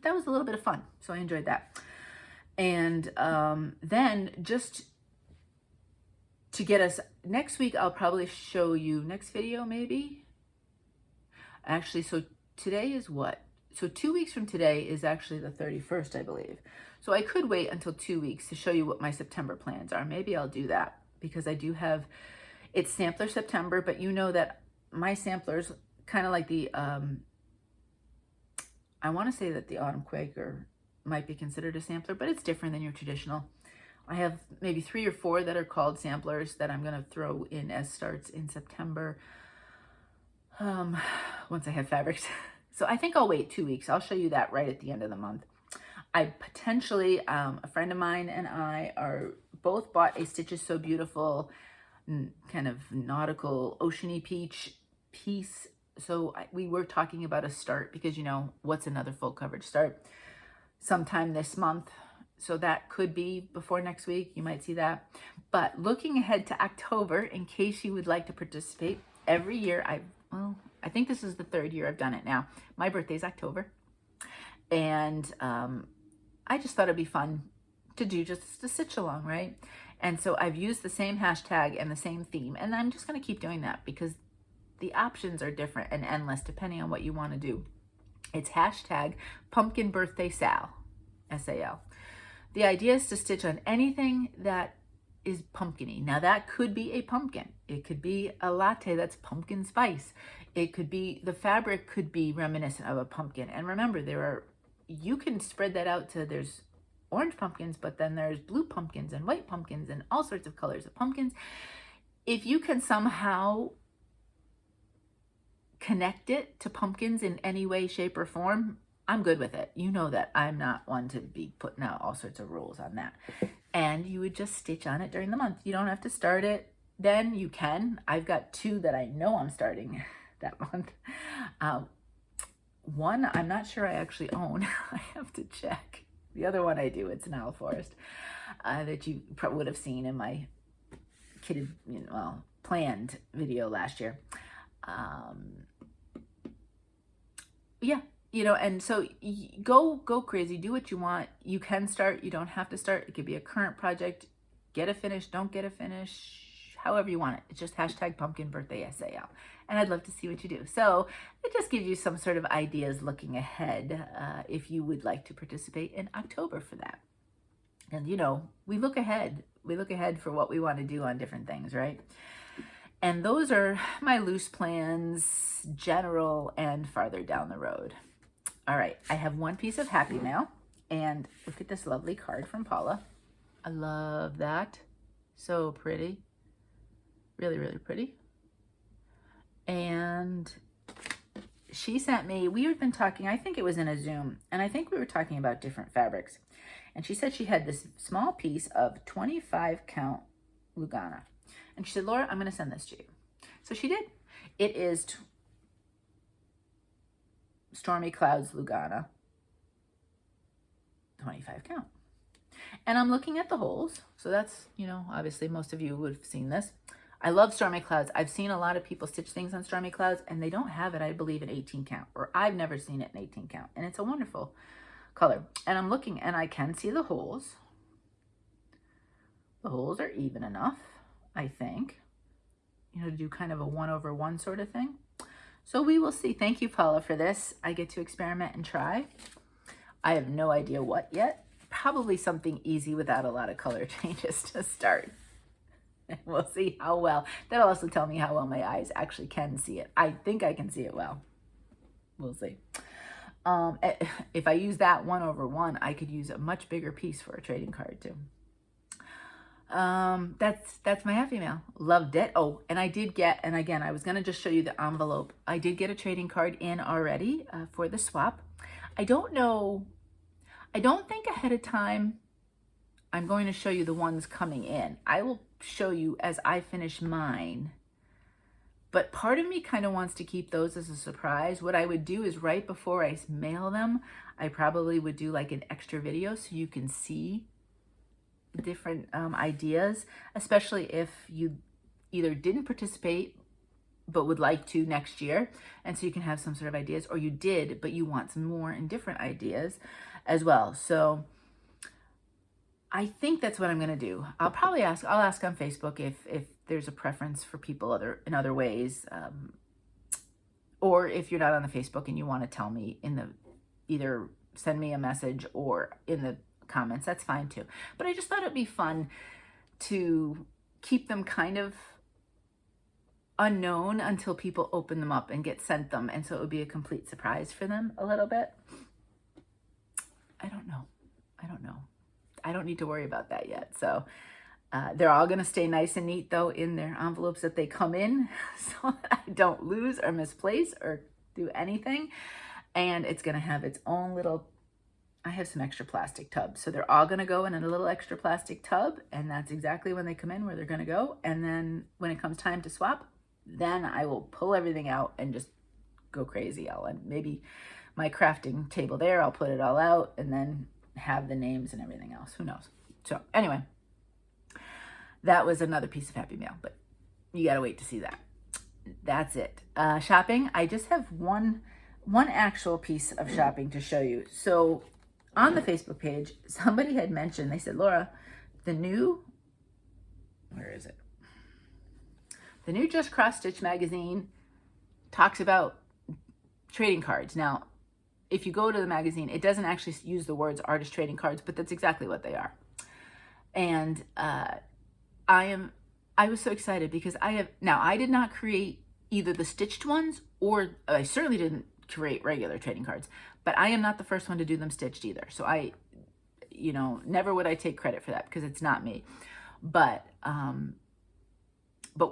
That was a little bit of fun, so I enjoyed that. And then just to get us, next week I'll probably show you, next video maybe? Actually, so today is what? So 2 weeks from today is actually the 31st, I believe. So I could wait until 2 weeks to show you what my September plans are. Maybe I'll do that, because I do have, it's Sampler September, but you know that my samplers, kind of like the, I want to say that the Autumn Quaker might be considered a sampler, but it's different than your traditional. I have maybe 3 or 4 that are called samplers that I'm going to throw in as starts in September once I have fabrics. So I think I'll wait 2 weeks. I'll show you that right at the end of the month. I potentially, a friend of mine and I are both bought a Stitches So Beautiful kind of nautical oceany peach piece. So we were talking about a start, because, you know, what's another full coverage start? Sometime this month. So that could be before next week. You might see that. But looking ahead to October, in case you would like to participate, every year I think this is the 3rd year I've done it now. My birthday's October. And I just thought it'd be fun to do just a stitch along, right? And so I've used the same hashtag and the same theme. And I'm just going to keep doing that, because the options are different and endless depending on what you want to do. It's hashtag Pumpkin Birthday Sal, S-A-L. The idea is to stitch on anything that is pumpkin-y. Now that could be a pumpkin. It could be a latte that's pumpkin spice. It could be, the fabric could be reminiscent of a pumpkin. And remember, you can spread that out to, there's orange pumpkins, but then there's blue pumpkins and white pumpkins and all sorts of colors of pumpkins. If you can somehow connect it to pumpkins in any way, shape, or form, I'm good with it. You know that I'm not one to be putting out all sorts of rules on that. And you would just stitch on it during the month. You don't have to start it then. You can. I've got 2 that I know I'm starting that month. One, I'm not sure I actually own. I have to check. The other one I do. It's an owl forest that you probably would have seen in my kitted, planned video last year. Yeah, and so go crazy, do what you want. You can start, you don't have to start. It could be a current project. Get a finish, don't get a finish, however you want it. It's just #pumpkinbirthdaySAL. And I'd love to see what you do. So it just gives you some sort of ideas looking ahead if you would like to participate in October for that. And we look ahead. We look ahead for what we want to do on different things, right? And those are my loose plans, general and farther down the road. All right, I have one piece of happy mail, and look at this lovely card from Paula. I love that. So pretty. Really, really pretty. And she sent me, we had been talking, I think it was in a Zoom, and I think we were talking about different fabrics. And she said she had this small piece of 25 count Lugana. And she said, Laura, I'm going to send this to you. So she did. It is Stormy Clouds Lugana, 25 count. And I'm looking at the holes. So that's, obviously most of you would have seen this. I love Stormy Clouds. I've seen a lot of people stitch things on Stormy Clouds, and they don't have it, I believe, in 18 count. Or I've never seen it in 18 count. And it's a wonderful color. And I'm looking, and I can see the holes. The holes are even enough, I think, to do kind of a 1/1 sort of thing. So we will see. Thank you, Paula, for this. I get to experiment and try. I have no idea what yet. Probably something easy without a lot of color changes to start. And we'll see how well. That'll also tell me how well my eyes actually can see it. I think I can see it well. We'll see. If I use that 1/1, I could use a much bigger piece for a trading card too. That's my happy mail. Loved it. Oh, and I did get, and again, I was going to just show you the envelope. I did get a trading card in already for the swap. I don't think ahead of time I'm going to show you the ones coming in. I will show you as I finish mine. But part of me kind of wants to keep those as a surprise. What I would do is right before I mail them, I probably would do like an extra video so you can see different ideas, especially if you either didn't participate but would like to next year, and so you can have some sort of ideas, or you did but you want some more and different ideas as well. So I think that's what I'm going to do. I'll ask on Facebook if there's a preference for people in other ways, or if you're not on the Facebook and you want to tell me either send me a message or in the comments, that's fine too. But I just thought it'd be fun to keep them kind of unknown until people open them up and get sent them, and so it would be a complete surprise for them a little bit. I don't know. I don't need to worry about that yet. So they're all going to stay nice and neat though in their envelopes that they come in, so I don't lose or misplace or do anything. And it's going to have its own little, I have some extra plastic tubs, so they're all going to go in a little extra plastic tub, and that's exactly when they come in where they're going to go. And then when it comes time to swap, then I will pull everything out and just go crazy. And maybe my crafting table there, I'll put it all out and then have the names and everything else. Who knows? So anyway, that was another piece of happy mail, but you got to wait to see that. That's it. Shopping. I just have one actual piece of shopping to show you. So on the Facebook page, somebody had mentioned, they said, Laura, the new Just Cross Stitch magazine talks about trading cards. Now, if you go to the magazine, it doesn't actually use the words artist trading cards, but that's exactly what they are. And I was so excited because I did not create either the stitched ones, or I certainly didn't create regular trading cards, but I am not the first one to do them stitched either. So never would I take credit for that because it's not me. But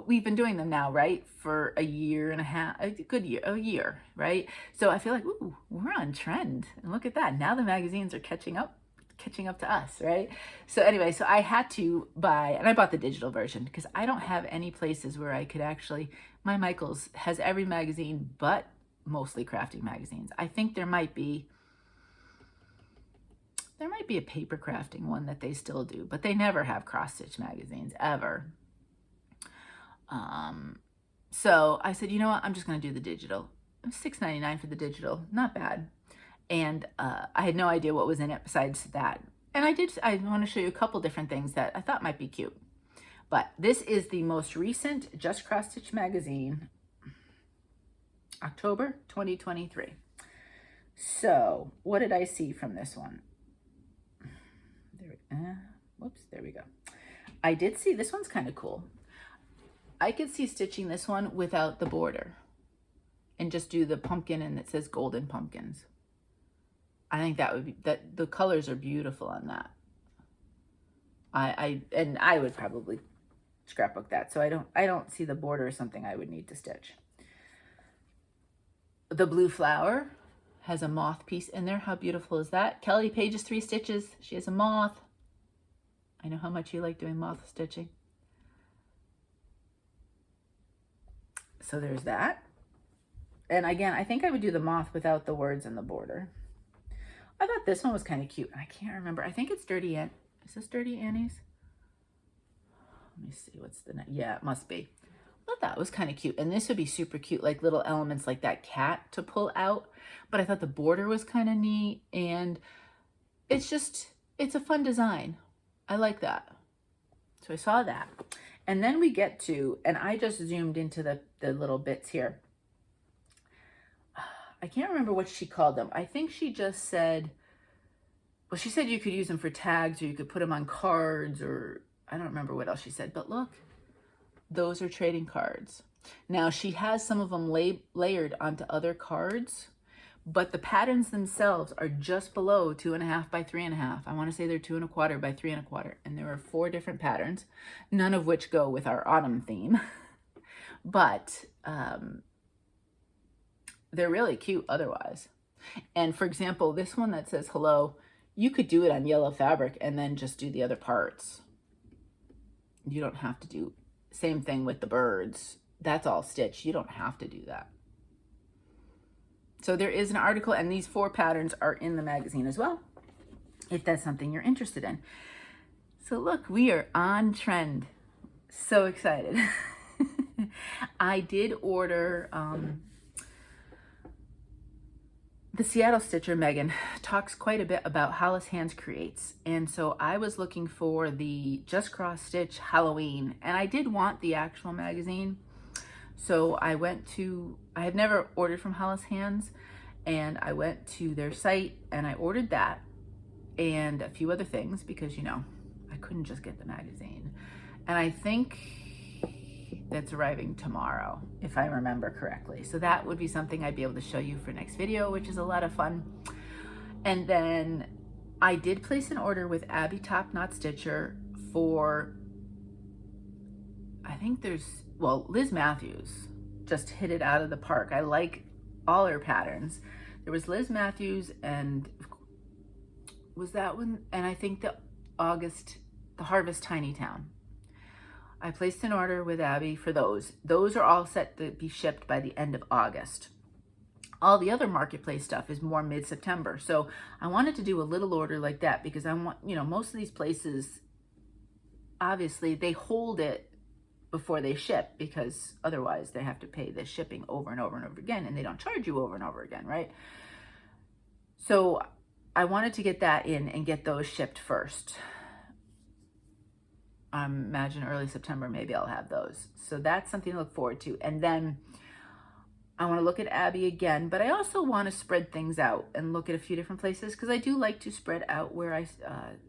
we've been doing them now, right, for a year and a half, a year, right? So I feel like, ooh, we're on trend. And look at that. Now the magazines are catching up to us, right? So anyway, so I had to buy, and I bought the digital version because I don't have any places where I could actually, my Michaels has every magazine but mostly crafting magazines. I think there might be a paper crafting one that they still do, but they never have cross-stitch magazines, ever. So I said, you know what, I'm just going to do the digital. $6.99 for the digital, not bad. And I had no idea what was in it besides that. And I want to show you a couple different things that I thought might be cute. But this is the most recent Just Cross Stitch magazine, October 2023. So what did I see from this one? There we go. I did see, this one's kind of cool. I could see stitching this one without the border and just do the pumpkin, and it says golden pumpkins. I think that would be, that the colors are beautiful on that. I would probably scrapbook that. So I don't see the border or something I would need to stitch. The blue flower has a moth piece in there. How beautiful is that? Kelly Page's 3 stitches. She has a moth. I know how much you like doing moth stitching. So there's that. And again, I think I would do the moth without the words in the border. I thought this one was kind of cute. I can't remember. I think it's Dirty Ann. Is this Dirty Annie's? Let me see. What's the next? Yeah, it must be. I thought that was kind of cute. And this would be super cute, like little elements like that cat to pull out. But I thought the border was kind of neat. And it's a fun design. I like that. So I saw that. And then we get to, and I just zoomed into the little bits here. I can't remember what she called them. I think she just said, well, she said you could use them for tags, or you could put them on cards, or I don't remember what else she said. But look, those are trading cards. Now she has some of them layered onto other cards, but the patterns themselves are just below 2.5 by 3.5. I want to say they're 2.25 by 3.25. And there are 4 different patterns, none of which go with our autumn theme. But they're really cute otherwise. And for example, this one that says hello, you could do it on yellow fabric and then just do the other parts. You don't have to do, same thing with the birds. That's all stitched. You don't have to do that. So there is an article, and these 4 patterns are in the magazine as well, if that's something you're interested in. So look, we are on trend. So excited. I did order, the Seattle Stitcher, Megan, talks quite a bit about Hollis Hands Creates. And so I was looking for the Just Cross Stitch Halloween, and I did want the actual magazine. So I had never ordered from Hollis Hands, and I went to their site and I ordered that and a few other things because, I couldn't just get the magazine. And I think that's arriving tomorrow, if I remember correctly. So that would be something I'd be able to show you for next video, which is a lot of fun. And then I did place an order with Abby Top Knot Stitcher for, I think Liz Matthews just hit it out of the park. I like all her patterns. There was Liz Matthews, and was that one? And I think the Harvest Tiny Town. I placed an order with Abby for those. Those are all set to be shipped by the end of August. All the other marketplace stuff is more mid-September. So I wanted to do a little order like that because I want, most of these places, obviously they hold it before they ship, because otherwise they have to pay the shipping over and over and over again, and they don't charge you over and over again, right? So I wanted to get that in and get those shipped first. Imagine early September, maybe I'll have those. So that's something to look forward to. And then I want to look at Abby again, but I also want to spread things out and look at a few different places, because I do like to spread out where I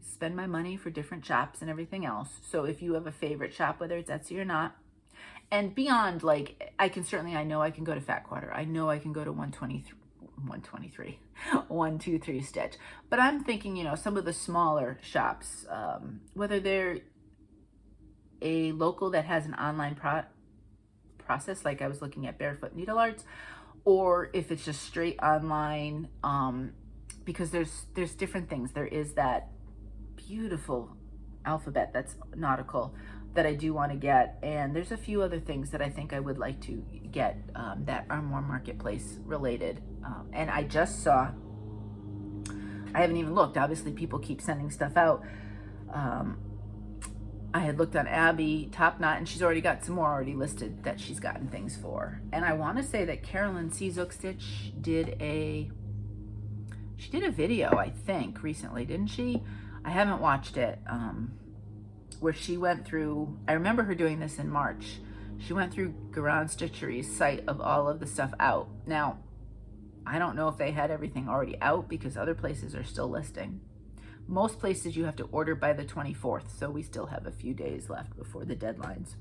spend my money for different shops and everything else. So if you have a favorite shop, whether it's Etsy or not, and beyond, like, I know I can go to Fat Quarter. I know I can go to 123 Stitch. But I'm thinking, you know, some of the smaller shops, whether they're a local that has an online process, like I was looking at Barefoot Needle Arts, or if it's just straight online, because there's different things. There is that beautiful alphabet that's nautical that I do want to get, and there's a few other things that I think I would like to get that are more marketplace related. And I just saw, I haven't even looked, obviously people keep sending stuff out. I had looked on Abby Top Knot, and she's already got some more already listed that she's gotten things for. And I want to say that Carolyn Seazook Stitch did a video, I think, recently, didn't she? I haven't watched it, where she went through, I remember her doing this in March. She went through Garand Stitchery's site of all of the stuff out. Now, I don't know if they had everything already out, because other places are still listing. Most places you have to order by the 24th, so we still have a few days left before the deadlines.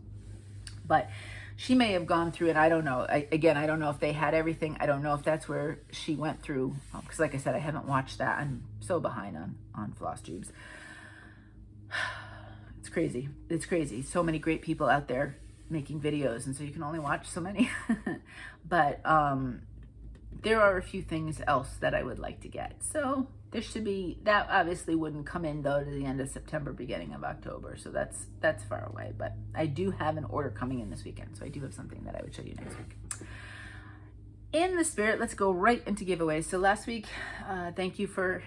But she may have gone through it. I don't know. I don't know if they had everything. I don't know if that's where she went through, because like I said, I haven't watched that. I'm so behind on Flosstubes. It's crazy. It's crazy. So many great people out there making videos, and so you can only watch so many. But there are a few things else that I would like to get. So there should be, that obviously wouldn't come in though to the end of September, beginning of October. So that's far away, but I do have an order coming in this weekend. So I do have something that I would show you next week. In the spirit, let's go right into giveaways. So last week, thank you for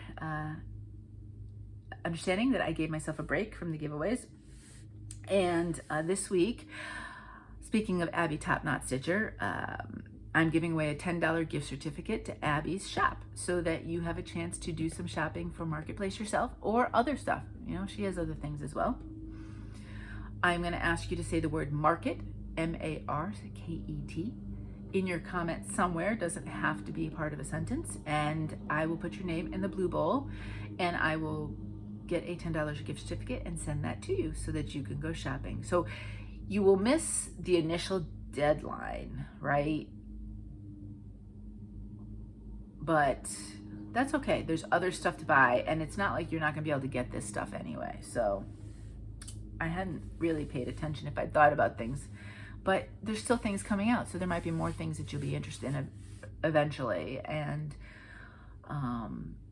understanding that I gave myself a break from the giveaways. And this week, speaking of Abby Top Knot Stitcher, I'm giving away a $10 gift certificate to Abby's shop, so that you have a chance to do some shopping for Marketplace yourself or other stuff. You know, she has other things as well. I'm going to ask you to say the word market, M-A-R-K-E-T, in your comment somewhere. It doesn't have to be part of a sentence. And I will put your name in the blue bowl, and I will get a $10 gift certificate and send that to you so that you can go shopping. So you will miss the initial deadline, right? But that's okay. There's other stuff to buy, and it's not like you're not gonna be able to get this stuff anyway. So I hadn't really paid attention if I'd thought about things, but there's still things coming out. So there might be more things that you'll be interested in eventually. And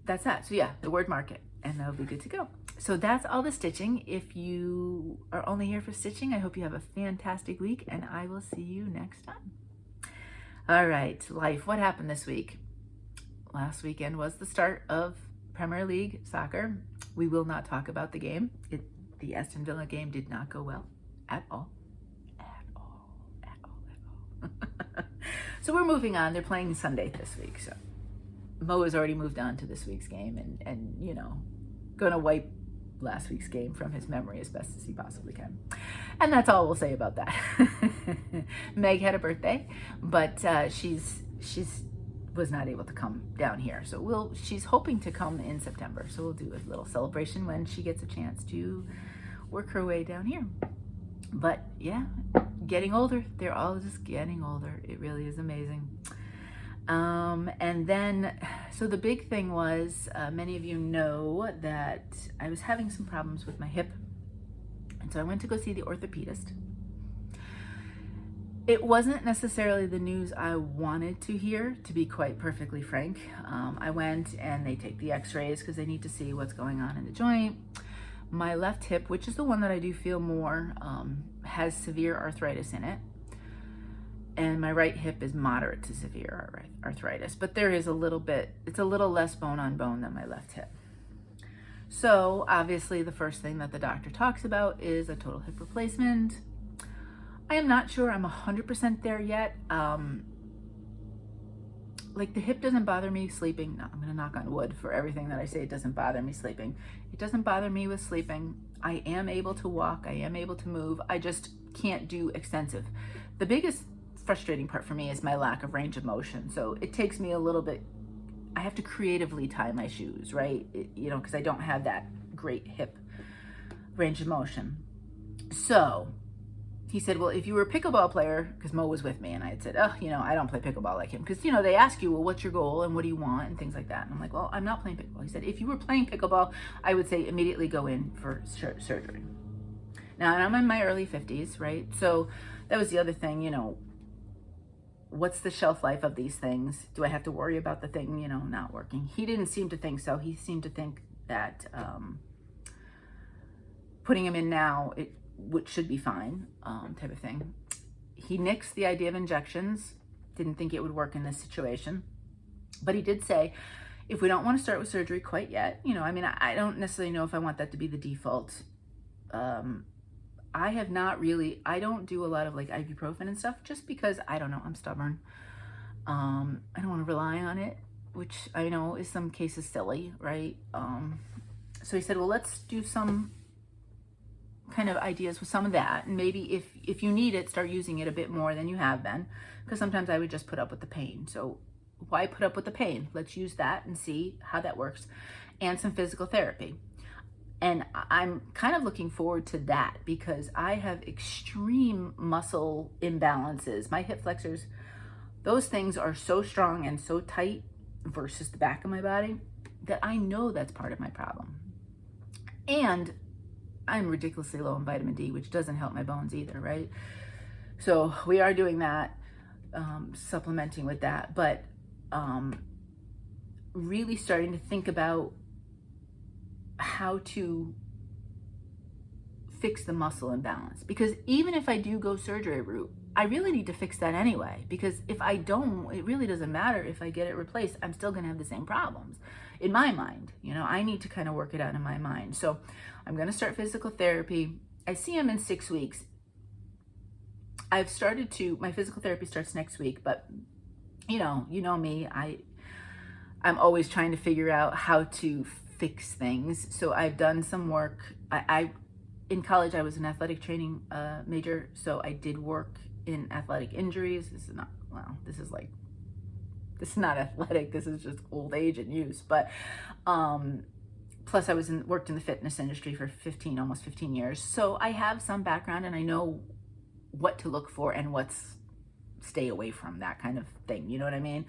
that's that. So yeah, the word market, and that'll be good to go. So that's all the stitching. If you are only here for stitching, I hope you have a fantastic week, and I will see you next time. All right, life, what happened this week? Last weekend was the start of Premier League soccer. We will not talk about the game. The Aston Villa game did not go well at all. So we're moving on. They're playing Sunday this week. So Mo has already moved on to this week's game, and you know, gonna wipe last week's game from his memory as best as he possibly can. And that's all we'll say about that. Meg had a birthday, but she's was not able to come down here. So she's hoping to come in September. So we'll do a little celebration when she gets a chance to work her way down here. But yeah, getting older. They're all just getting older. It really is amazing. And then, so the big thing was, many of you know that I was having some problems with my hip. And so I went to go see the orthopedist. It wasn't necessarily the news I wanted to hear, to be quite perfectly frank. I went, and they take the x-rays because they need to see what's going on in the joint. My left hip, which is the one that I do feel more, has severe arthritis in it. And my right hip is moderate to severe arthritis, but there is a little bit, it's a little less bone on bone than my left hip. So obviously the first thing that the doctor talks about is a total hip replacement. I am not sure I'm 100% there yet. Like, the hip doesn't bother me sleeping. No, I'm gonna knock on wood for everything that I say. It doesn't bother me sleeping. It doesn't bother me with sleeping. I am able to walk, I am able to move. I just can't do extensive. The biggest frustrating part for me is my lack of range of motion. So it takes me a little bit, I have to creatively tie my shoes, right? You know, because I don't have that great hip range of motion. So he said, well, if you were a pickleball player, because Mo was with me, and I had said, oh, you know, I don't play pickleball like him. Because, you know, they ask you, well, what's your goal and what do you want and things like that. And I'm like, well, I'm not playing pickleball. He said, if you were playing pickleball, I would say immediately go in for surgery. Now, I'm in my early 50s, right? So that was the other thing, you know, what's the shelf life of these things? Do I have to worry about the thing, you know, not working? He didn't seem to think so. He seemed to think that putting him in now, which should be fine, type of thing. He nixed the idea of injections, didn't think it would work in this situation. But he did say, if we don't want to start with surgery quite yet, you know, I mean, I don't necessarily know if I want that to be the default. I have not really, I don't do a lot of like ibuprofen and stuff just because, I don't know, I'm stubborn. I don't want to rely on it, which I know is some cases silly, right? So he said, well, let's do some kind of ideas with some of that. And maybe if you need it, start using it a bit more than you have been, because sometimes I would just put up with the pain. So why put up with the pain? Let's use that and see how that works, and some physical therapy. And I'm kind of looking forward to that because I have extreme muscle imbalances. My hip flexors, those things are so strong and so tight versus the back of my body that I know that's part of my problem. And I'm ridiculously low in vitamin D, which doesn't help my bones either, right? So we are doing that, supplementing with that, but really starting to think about how to fix the muscle imbalance. Because even if I do go surgery route, I really need to fix that anyway. Because if I don't, it really doesn't matter if I get it replaced. I'm still going to have the same problems in my mind. You know, I need to kind of work it out in my mind. So I'm going to start physical therapy. I see him in 6 weeks. I've started to, my physical therapy starts next week, but you know me, I'm always trying to figure out how to fix things. So I've done some work. In college, I was an athletic training major, so I did work in athletic injuries. This is not, well, this is not athletic. This is just old age and use. But plus, I worked in the fitness industry for almost 15 years. So I have some background, and I know what to look for and what's stay away from, that kind of thing. You know what I mean?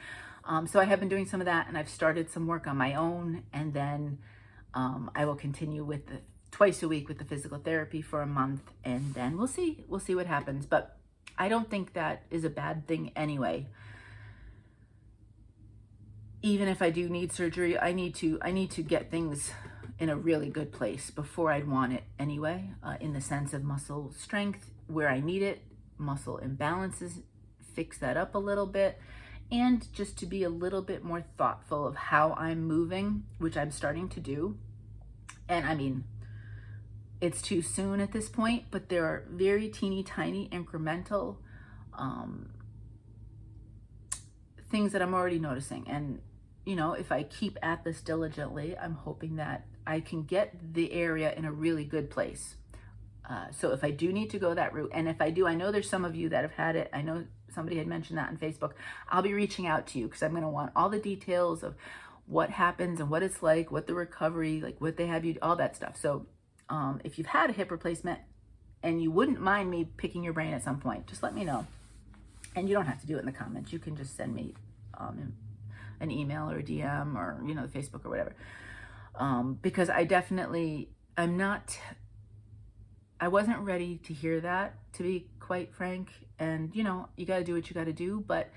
So I have been doing some of that, and I've started some work on my own, and then I will continue with the twice a week with the physical therapy for a month, and then we'll see what happens. But I don't think that is a bad thing anyway. Even if I do need surgery, I need to get things in a really good place before I'd want it anyway, in the sense of muscle strength where I need it, muscle imbalances, fix that up a little bit, and just to be a little bit more thoughtful of how I'm moving, which I'm starting to do. And I mean, it's too soon at this point, but there are very teeny tiny incremental things that I'm already noticing. And, you know, if I keep at this diligently, I'm hoping that I can get the area in a really good place. So if I do need to go that route, and if I do, I know there's some of you that have had it. I know somebody had mentioned that on Facebook. I'll be reaching out to you because I'm going to want all the details of what happens and what it's like, what the recovery, like what they have you, all that stuff. So if you've had a hip replacement and you wouldn't mind me picking your brain at some point, just let me know. And you don't have to do it in the comments. You can just send me an email or a DM or, you know, Facebook or whatever. Because I wasn't ready to hear that, to be quite frank. And, you know, you got to do what you got to do, but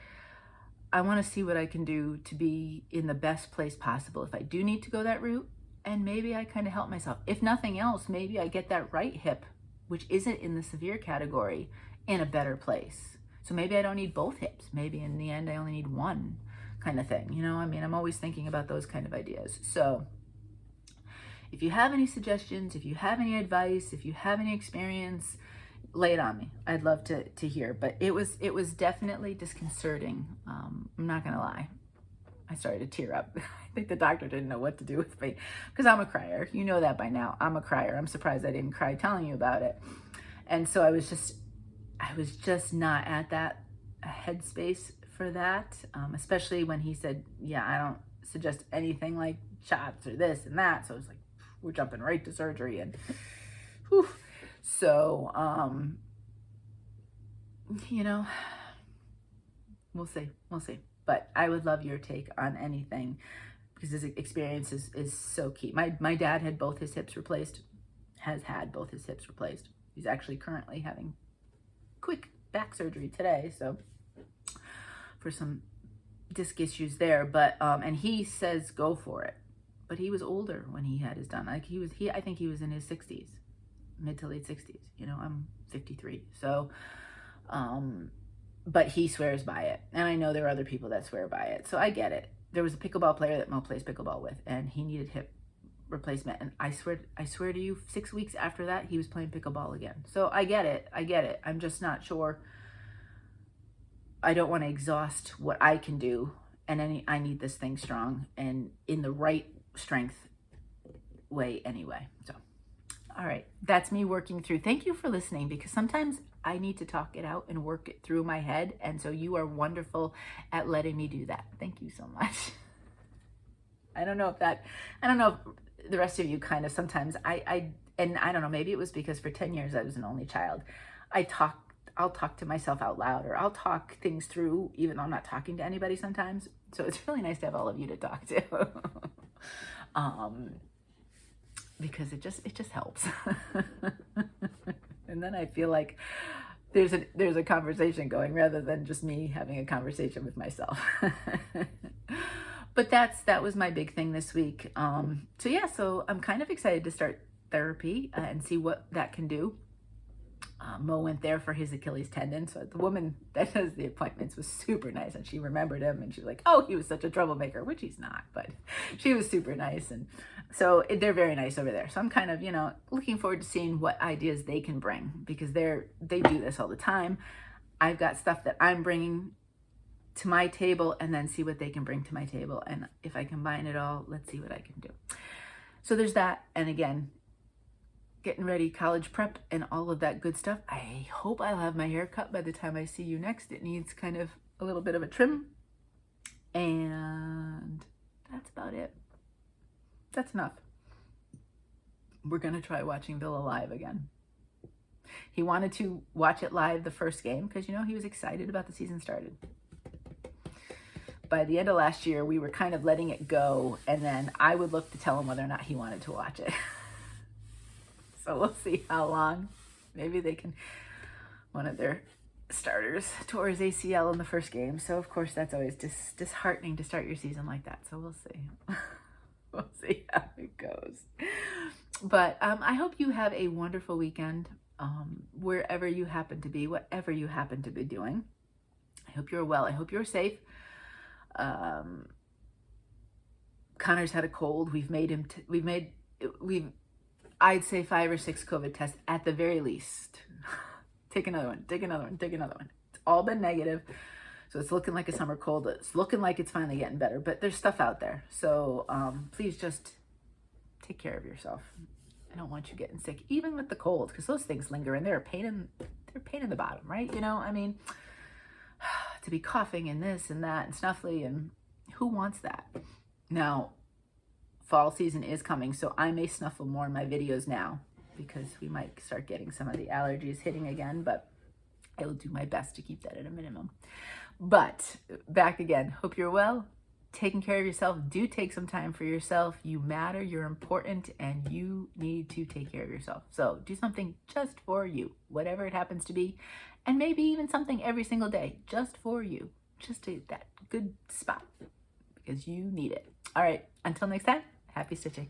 I want to see what I can do to be in the best place possible if I do need to go that route. And maybe I kind of help myself. If nothing else, maybe I get that right hip, which isn't in the severe category, in a better place. So maybe I don't need both hips. Maybe in the end, I only need one, kind of thing. You know, I mean, I'm always thinking about those kind of ideas. So if you have any suggestions, if you have any advice, if you have any experience, lay it on me. I'd love to hear. But it was definitely disconcerting. I'm not gonna lie. I started to tear up. I think the doctor didn't know what to do with me because I'm a crier. You know that by now. I'm a crier. I'm surprised I didn't cry telling you about it. And so I was just not at a headspace for that, especially when he said, yeah, I don't suggest anything like shots or this and that. So it's like, we're jumping right to surgery. And whew. So, you know, we'll see. But I would love your take on anything, because this experience is so key. My dad had both his hips replaced, has had both his hips replaced. He's actually currently having quick back surgery today, so for some disc issues there. But and he says go for it. But he was older when he had his done. Like I think he was in his 60s, mid to late 60s. You know, I'm 53, so but he swears by it, and I know there are other people that swear by it, so I get it. There was a pickleball player that Mo plays pickleball with, and he needed hip replacement, and I swear to you, 6 weeks after that he was playing pickleball again. So I get it. I'm just not sure. I don't want to exhaust what I can do, and I need this thing strong and in the right strength way anyway. So all right, that's me working through. Thank you for listening, because sometimes I need to talk it out and work it through my head, and so you are wonderful at letting me do that. Thank you so much. I don't know if the rest of you kind of, sometimes and I don't know, maybe it was because for 10 years I was an only child. I'll talk to myself out loud, or I'll talk things through even though I'm not talking to anybody sometimes. So it's really nice to have all of you to talk to. Because it just helps. And then I feel like there's a conversation going, rather than just me having a conversation with myself. But that was my big thing this week. So yeah, so I'm kind of excited to start therapy and see what that can do. Mo went there for his Achilles tendon, so the woman that does the appointments was super nice, and she remembered him, and she's like, oh, he was such a troublemaker, which he's not, but she was super nice. And so they're very nice over there. So I'm kind of, you know, looking forward to seeing what ideas they can bring, because they do this all the time. I've got stuff that I'm bringing to my table, and then see what they can bring to my table, and if I combine it all, let's see what I can do. So there's that. And again, getting ready, college prep and all of that good stuff. I hope I'll have my hair cut by the time I see you next. It needs kind of a little bit of a trim, and that's about it. That's enough. We're gonna try watching Villa live again. He wanted to watch it live the first game, because, you know, he was excited about the season started. By the end of last year, we were kind of letting it go, and then I would look to tell him whether or not he wanted to watch it. So we'll see how long. Maybe they can, one of their starters tore his ACL in the first game. So of course that's always disheartening to start your season like that. So we'll see. We'll see how it goes. But I hope you have a wonderful weekend, wherever you happen to be, whatever you happen to be doing. I hope you're well. I hope you're safe. Connor's had a cold. I'd say 5 or 6 COVID tests at the very least. Take another one. It's all been negative. So it's looking like a summer cold. It's looking like it's finally getting better, but there's stuff out there. So please just take care of yourself. I don't want you getting sick, even with the cold, because those things linger and they're a pain in the bottom, right? You know, I mean, to be coughing and this and that and snuffly, and who wants that? Now, fall season is coming, so I may snuffle more in my videos now, because we might start getting some of the allergies hitting again, but I will do my best to keep that at a minimum. But back again, hope you're well, taking care of yourself. Do take some time for yourself. You matter, you're important, and you need to take care of yourself. So do something just for you, whatever it happens to be, and maybe even something every single day just for you, just to that good spot, because you need it. All right, until next time, happy stitching.